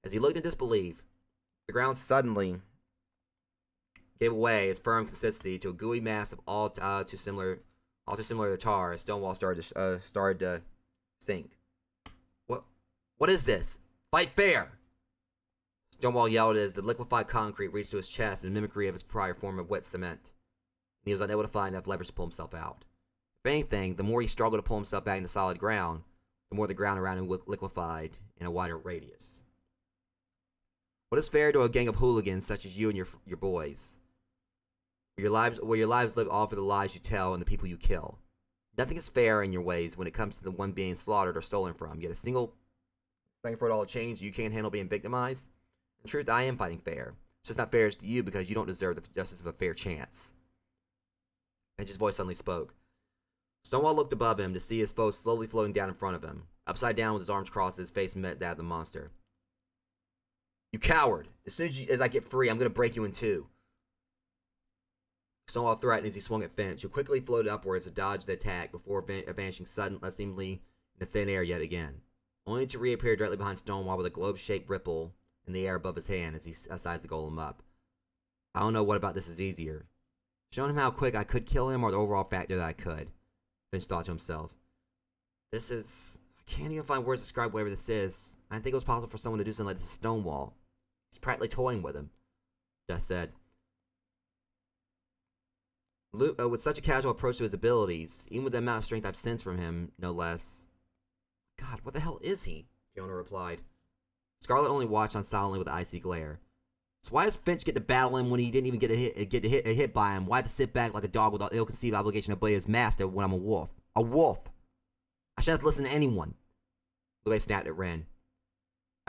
As he looked in disbelief, the ground suddenly gave away its firm consistency to a gooey mass of all too similar to tar as Stonewall started to sink. What is this? Fight fair! Stonewall yelled as the liquefied concrete reached to his chest in mimicry of his prior form of wet cement. And he was unable to find enough leverage to pull himself out. If anything, the more he struggled to pull himself back into solid ground, the more the ground around him liquefied in a wider radius. What is fair to a gang of hooligans such as you and your boys? Where your lives live off of the lies you tell and the people you kill. Nothing is fair in your ways when it comes to the one being slaughtered or stolen from. Yet a single thing for it all to change, you can't handle being victimized. In truth, I am fighting fair. It's just not fair to you because you don't deserve the justice of a fair chance. Finch's voice suddenly spoke. Stonewall looked above him to see his foe slowly floating down in front of him. Upside down with his arms crossed, his face met that of the monster. You coward! As soon as I get free, I'm going to break you in two. Stonewall threatened as he swung at Finch, who quickly floated upwards to dodge the attack before vanishing seemingly in the thin air yet again, only to reappear directly behind Stonewall with a globe-shaped ripple in the air above his hand as he sized the golem up. I don't know what about this is easier. Showing him how quick I could kill him or the overall factor that I could. Finch thought to himself. I can't even find words to describe whatever this is. I didn't think it was possible for someone to do something like this to Stonewall. He's practically toying with him. Just said. With such a casual approach to his abilities, even with the amount of strength I've sensed from him, no less. God, what the hell is he? Fiona replied. Scarlet only watched on silently with an icy glare. So why does Finch get to battle him when he didn't even get a hit by him? Why have to sit back like a dog with an ill-conceived obligation to obey his master when I'm a wolf? A wolf! I shouldn't have to listen to anyone. Lube snapped at Ren.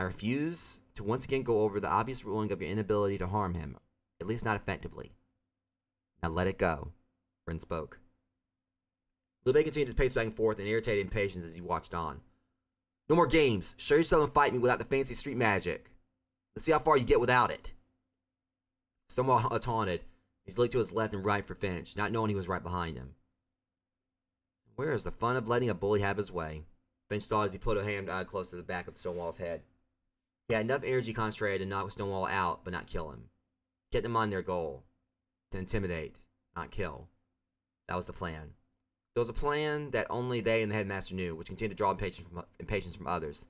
I refuse to once again go over the obvious ruling of your inability to harm him, at least not effectively. Now let it go. Ren spoke. Lube continued to pace back and forth in irritated impatience as he watched on. No more games. Show yourself and fight me without the fancy street magic. Let's see how far you get without it. Stonewall taunted. He looked to his left and right for Finch, not knowing he was right behind him. Where is the fun of letting a bully have his way? Finch thought as he put a hand close to the back of Stonewall's head. He had enough energy concentrated to knock Stonewall out, but not kill him. Get them on their goal. To intimidate, not kill. That was the plan. It was a plan that only they and the headmaster knew, which continued to draw impatience from others.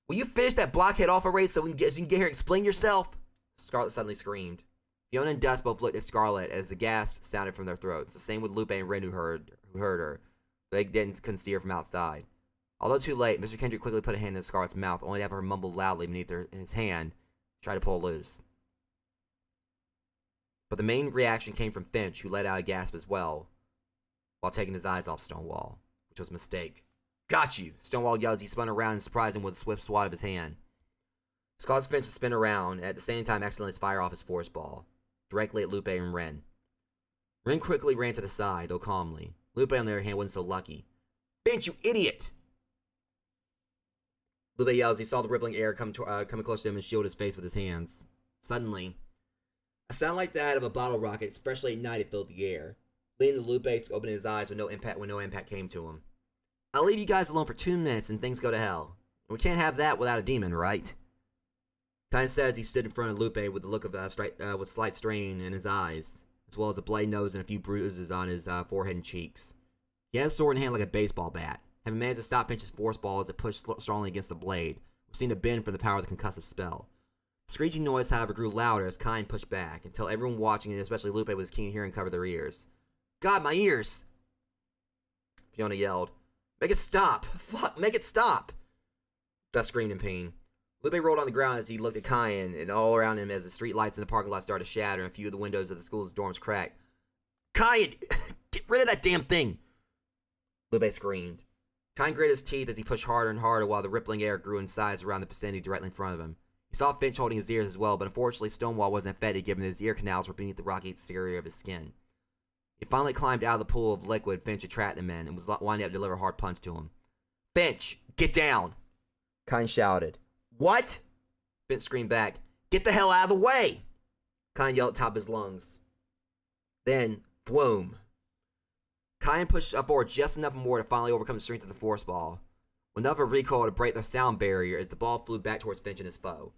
Will you finish that blockhead off already so you can get here and explain yourself? Scarlet suddenly screamed. Fiona and Dust both looked at Scarlet as the gasp sounded from their throats. The same with Lupe and Ren who heard her. They couldn't see her from outside. Although too late, Mr. Kendrick quickly put a hand in Scarlet's mouth, only to have her mumble loudly beneath his hand, try to pull loose. But the main reaction came from Finch, who let out a gasp as well, while taking his eyes off Stonewall, which was a mistake. Got you! Stonewall yelled as he spun around and surprised him with a swift swat of his hand. This caused Finch to spin around, and at the same time accidentally fire off his force ball, directly at Lupe and Ren. Ren quickly ran to the side, though calmly. Lupe, on the other hand, wasn't so lucky. Finch, you idiot! Lupe yelled as he saw the rippling air coming close to him and shielded his face with his hands. Suddenly, a sound like that of a bottle rocket, especially at night, it filled the air, leading to Lupe to open his eyes when no impact came to him. I'll leave you guys alone for 2 minutes and things go to hell. We can't have that without a demon, right? Kind said as he stood in front of Lupe with the look of with slight strain in his eyes, as well as a bloody nose and a few bruises on his forehead and cheeks. He had a sword in hand like a baseball bat, having managed to stop Finch's force ball as it pushed strongly against the blade, which seemed to bend from the power of the concussive spell. The screeching noise, however, grew louder as Kine pushed back, until everyone watching, and especially Lupe with his keen hearing, covered their ears. God, my ears! Fiona yelled. Make it stop! Fuck, make it stop! Gus screamed in pain. Lupe rolled on the ground as he looked at Kyan, and all around him as the street lights in the parking lot started to shatter and a few of the windows of the school's dorms cracked. Kyan! Get rid of that damn thing! Lupe screamed. Kyan gritted his teeth as he pushed harder and harder while the rippling air grew in size around the vicinity directly in front of him. He saw Finch holding his ears as well, but unfortunately Stonewall wasn't affected given his ear canals were beneath the rocky exterior of his skin. He finally climbed out of the pool of liquid Finch had trapped him in and was winding up to deliver a hard punch to him. Finch, get down! Kyan shouted. What? Finch screamed back. Get the hell out of the way! Kyan yelled at the top of his lungs. Then, thwoom. Kyan pushed forward just enough more to finally overcome the strength of the force ball. With enough of a recoil to break the sound barrier as the ball flew back towards Finch and his foe.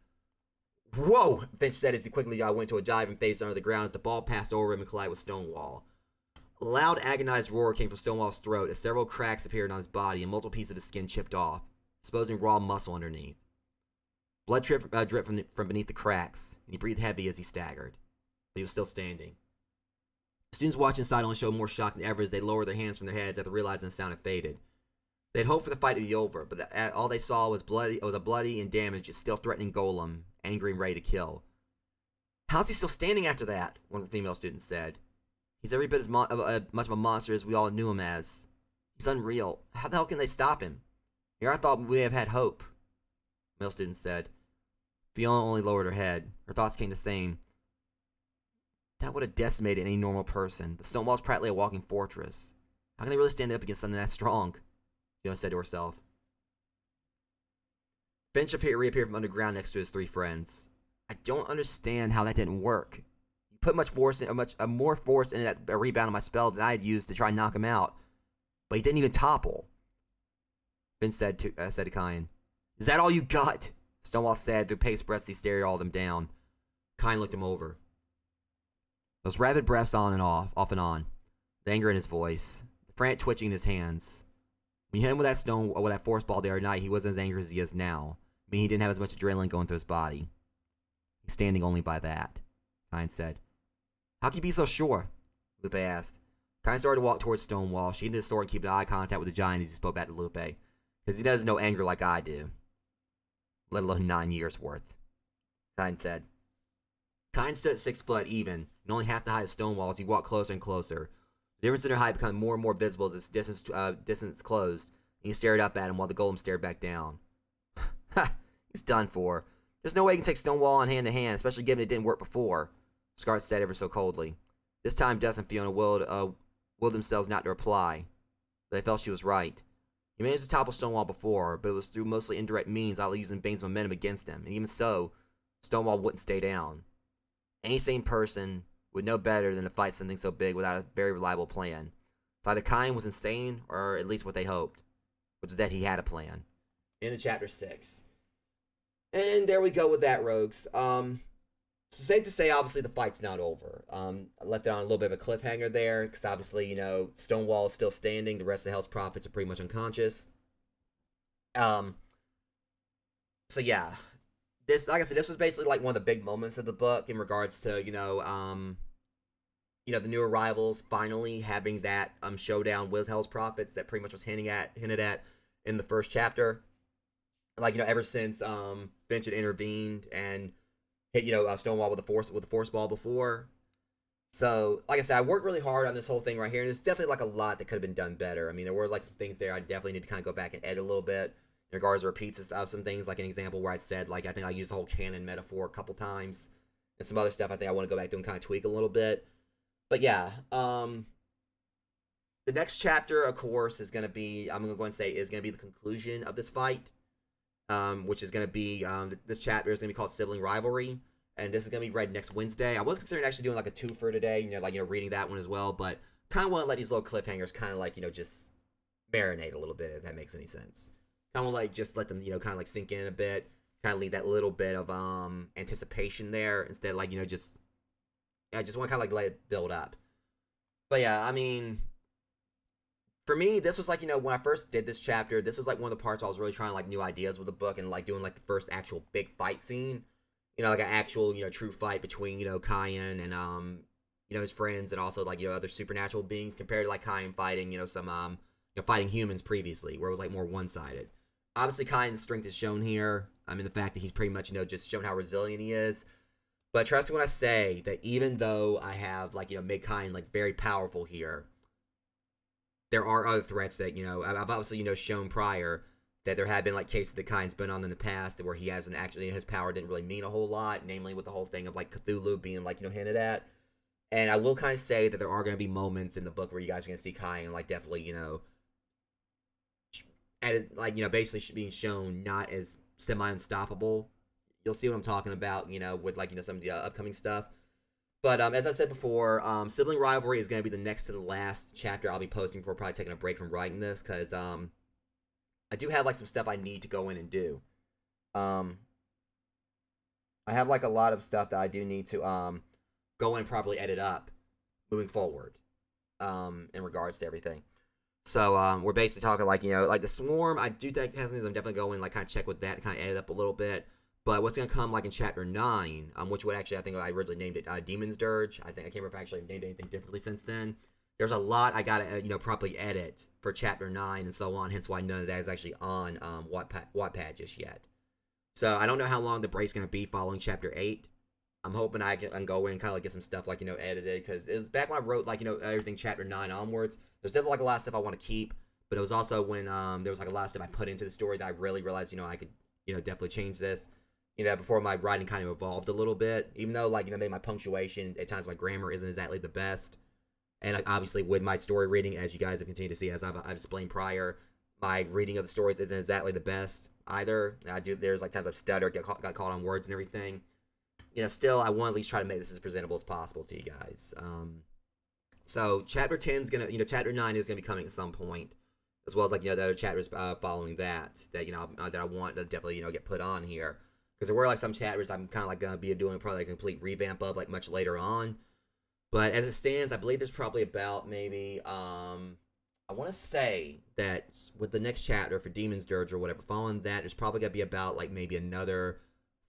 Whoa! Finch said as he quickly went to a dive and phased under the ground as the ball passed over him and collided with Stonewall. A loud, agonized roar came from Stonewall's throat as several cracks appeared on his body and multiple pieces of his skin chipped off, exposing raw muscle underneath. Blood dripped from beneath the cracks, and he breathed heavy as he staggered. But he was still standing. The students watching inside only showed more shock than ever as they lowered their hands from their heads after realizing the sound had faded. They had hoped for the fight to be over, but all they saw was a bloody and damaged, yet still threatening golem, angry and ready to kill. How's he still standing after that? One female student said. He's every bit as much of a monster as we all knew him as. He's unreal. How the hell can they stop him? Here I thought we may have had hope, male student said. Fiona only lowered her head. Her thoughts came to saying, that would have decimated any normal person, but Stonewall's practically a walking fortress. How can they really stand up against something that strong? Fiona said to herself. Finch reappeared from underground next to his three friends. I don't understand how that didn't work. You put more force into that rebound of my spell than I had used to try and knock him out. But he didn't even topple. Finch said to Kyan. Is that all you got? Stonewall said through paced breaths he stared all of them down. Kyan looked him over. Those rapid breaths on and off and on. The anger in his voice. The frantic twitching in his hands. When you hit him with that force ball the other night, he wasn't as angry as he is now. I mean, he didn't have as much adrenaline going through his body. He's standing only by that, Kyan said. How can you be so sure? Lupe asked. Kyan started to walk towards Stonewall, sheathing his sword and keeping eye contact with the giant as he spoke back to Lupe. Because he doesn't know anger like I do. Let alone 9 years worth. Kyan said. Kyan stood at 6 foot even, and only half the height of Stonewall as he walked closer and closer. The difference in their height became more and more visible as his distance closed, and he stared up at him while the golem stared back down. Ha! He's done for. There's no way he can take Stonewall on hand to hand, especially given it didn't work before, Scarlet said ever so coldly. This time Dust and Fiona willed themselves not to reply. They felt she was right. He managed to topple Stonewall before, but it was through mostly indirect means, either using Bane's momentum against him, and even so, Stonewall wouldn't stay down. Any sane person would know better than to fight something so big without a very reliable plan. So either Kyan was insane, or at least what they hoped, which is that he had a plan. Into chapter 6. And there we go with that, rogues. So safe to say, obviously, the fight's not over. I left it on a little bit of a cliffhanger there, because obviously, Stonewall is still standing. The rest of the Hell's Prophets are pretty much unconscious. So yeah. This, like I said, this was basically like one of the big moments of the book in regards to, the new arrivals finally having that showdown with Hell's Prophets that pretty much was hinted at in the first chapter. Like, ever since Finch had intervened and hit, Stonewall with the force ball before. So, like I said, I worked really hard on this whole thing right here, and there's definitely like a lot that could have been done better. I mean, there were like some things there I definitely need to kind of go back and edit a little bit. In regards to repeats of some things, like an example where I said, like, I think I used the whole canon metaphor a couple times, and some other stuff I think I want to go back to and kind of tweak a little bit. But yeah, the next chapter, of course, is going to be, I'm going to go and say, is going to be the conclusion of this fight, which is going to be, this chapter is going to be called Sibling Rivalry, and this is going to be read next Wednesday. I was considering actually doing like a twofer today, reading that one as well, but kind of want to let these little cliffhangers kind of like, just marinate a little bit, if that makes any sense. Kind of like just let them, kind of like sink in a bit, kind of leave that little bit of anticipation there instead of like, I just want to kind of like let it build up. But yeah, I mean, for me, this was like, when I first did this chapter, this was like one of the parts I was really trying like new ideas with the book and like doing like the first actual big fight scene. like an actual, true fight between, Kyan and, his friends, and also, like, other supernatural beings, compared to, like, Kyan fighting, some, fighting humans previously, where it was, like, more one-sided. Obviously, Kyan's strength is shown here. I mean, the fact that he's pretty much, just shown how resilient he is. But trust me when I say that even though I have, like, made Kyan, like, very powerful here, there are other threats that, I've obviously, shown prior that there have been, like, cases that Kyan's been on in the past where he hasn't actually, his power didn't really mean a whole lot, namely with the whole thing of, like, Cthulhu being, like, hinted at. And I will kind of say that there are going to be moments in the book where you guys are going to see Kyan, like, definitely, like, basically being shown not as semi-unstoppable. You'll see what I'm talking about, with, like, some of the upcoming stuff. But as I said before, Sibling Rivalry is going to be the next to the last chapter I'll be posting for, probably taking a break from writing this, because I do have, like, some stuff I need to go in and do. I have, like, a lot of stuff that I do need to go in and properly edit up moving forward in regards to everything. So we're basically talking, like, like the Swarm. I do think I'm definitely going, like, kind of check with that and kind of edit up a little bit. But what's going to come, like, in Chapter 9, which would actually, I think I originally named it Demon's Dirge. I can't remember if I actually named anything differently since then. There's a lot I got to, properly edit for Chapter 9 and so on, hence why none of that is actually on Wattpad just yet. So I don't know how long the break's going to be following Chapter 8. I'm hoping I can go in and kind of, like, get some stuff, like, edited, because it was back when I wrote, like, everything Chapter 9 onwards. There's definitely, like, a lot of stuff I want to keep, but it was also when there was, like, a lot of stuff I put into the story that I really realized, I could, definitely change this. Before my writing kind of evolved a little bit, even though, like, maybe my punctuation, at times my grammar isn't exactly the best. And, like, obviously with my story reading, as you guys have continued to see, as I've explained prior, my reading of the stories isn't exactly the best either. There's, like, times I've stuttered, got caught on words and everything. Still, I want to at least try to make this as presentable as possible to you guys. So Chapter 10 is gonna, Chapter 9 is gonna be coming at some point, as well as, like, the other chapters following that that I want to definitely get put on here. Because there were, like, some chapters I'm kind of, like, going to be doing probably a complete revamp of, like, much later on. But as it stands, I believe there's probably about maybe, I want to say that with the next chapter for Demon's Dirge or whatever, following that, there's probably going to be about, like, maybe another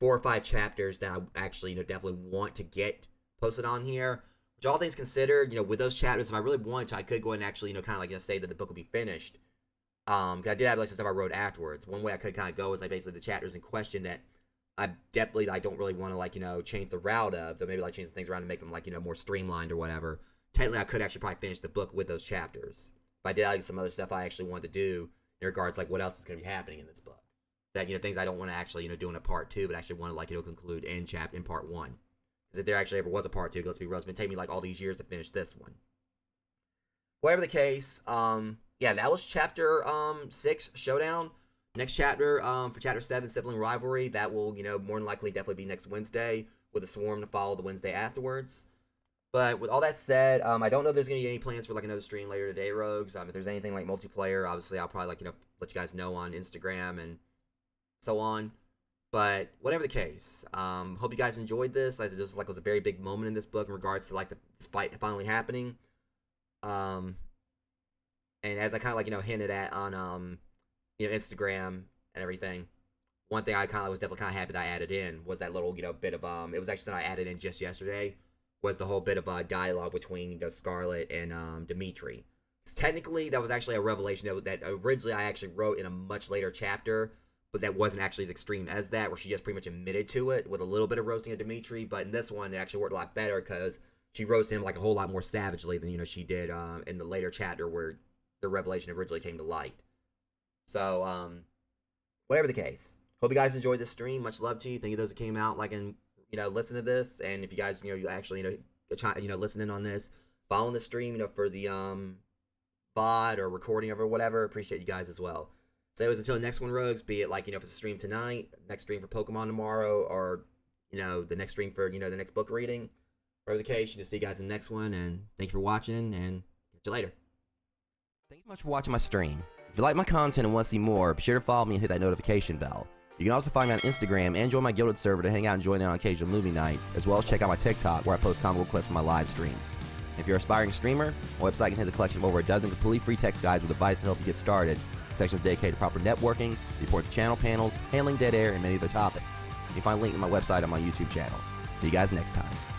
4 or 5 chapters that I actually, definitely want to get posted on here. Which, all things considered, with those chapters, if I really wanted to, I could go ahead and actually, kind of, like, just say that the book will be finished. Because I did have, like, some stuff I wrote afterwards. One way I could kind of go is, like, basically the chapters in question that I definitely, I don't really want to, like, change the route of, to maybe, like, change the things around to make them, like, more streamlined or whatever. Technically, I could actually probably finish the book with those chapters. But I did have some other stuff I actually wanted to do in regards, like, what else is going to be happening in this book. That, things I don't want to actually, do in a part 2, but actually want to, like, conclude in part 1. Because if there actually ever was a part 2, let's be real, it's been taking me, like, all these years to finish this one. Whatever the case, yeah, that was Chapter 6, Showdown. Next chapter, for Chapter 7, Sibling Rivalry, that will, more than likely definitely be next Wednesday, with the Swarm to follow the Wednesday afterwards. But with all that said, I don't know if there's going to be any plans for, like, another stream later today, Rogues. If there's anything, like, multiplayer, obviously I'll probably, like, let you guys know on Instagram and so on. But whatever the case, hope you guys enjoyed this. As this was a very big moment in this book in regards to, like, this fight finally happening. And as I kind of, like, hinted at on, Instagram and everything, one thing I kind of was definitely kind of happy that I added in was that little, bit of, it was actually something I added in just yesterday, was the whole bit of dialogue between, Scarlet and Dimitri. Technically, that was actually a revelation that originally I actually wrote in a much later chapter, but that wasn't actually as extreme as that, where she just pretty much admitted to it with a little bit of roasting of Dimitri. But in this one, it actually worked a lot better because she roasted him, like, a whole lot more savagely than, she did in the later chapter where the revelation originally came to light. So, whatever the case, hope you guys enjoyed this stream. Much love to you. Thank you those that came out, like, and, listen to this. And if you guys, you actually, listening on this, following the stream, for the, VOD or recording of it or whatever, appreciate you guys as well. So anyways, until the next one, Rogues, be it, like, if it's a stream tonight, next stream for Pokemon tomorrow, or, the next stream for, the next book reading, whatever the case, see you guys in the next one, and thank you for watching, and catch you later. Thanks so much for watching my stream. If you like my content and want to see more, be sure to follow me and hit that notification bell. You can also find me on Instagram and join my Guilded server to hang out and join in on occasional movie nights, as well as check out my TikTok where I post comic book clips from my live streams. If you're an aspiring streamer, my website contains a collection of over a dozen completely free text guides with advice to help you get started, sections dedicated to proper networking, reports to channel panels, handling dead air, and many other topics. can find a link to my website on my YouTube channel. See you guys next time.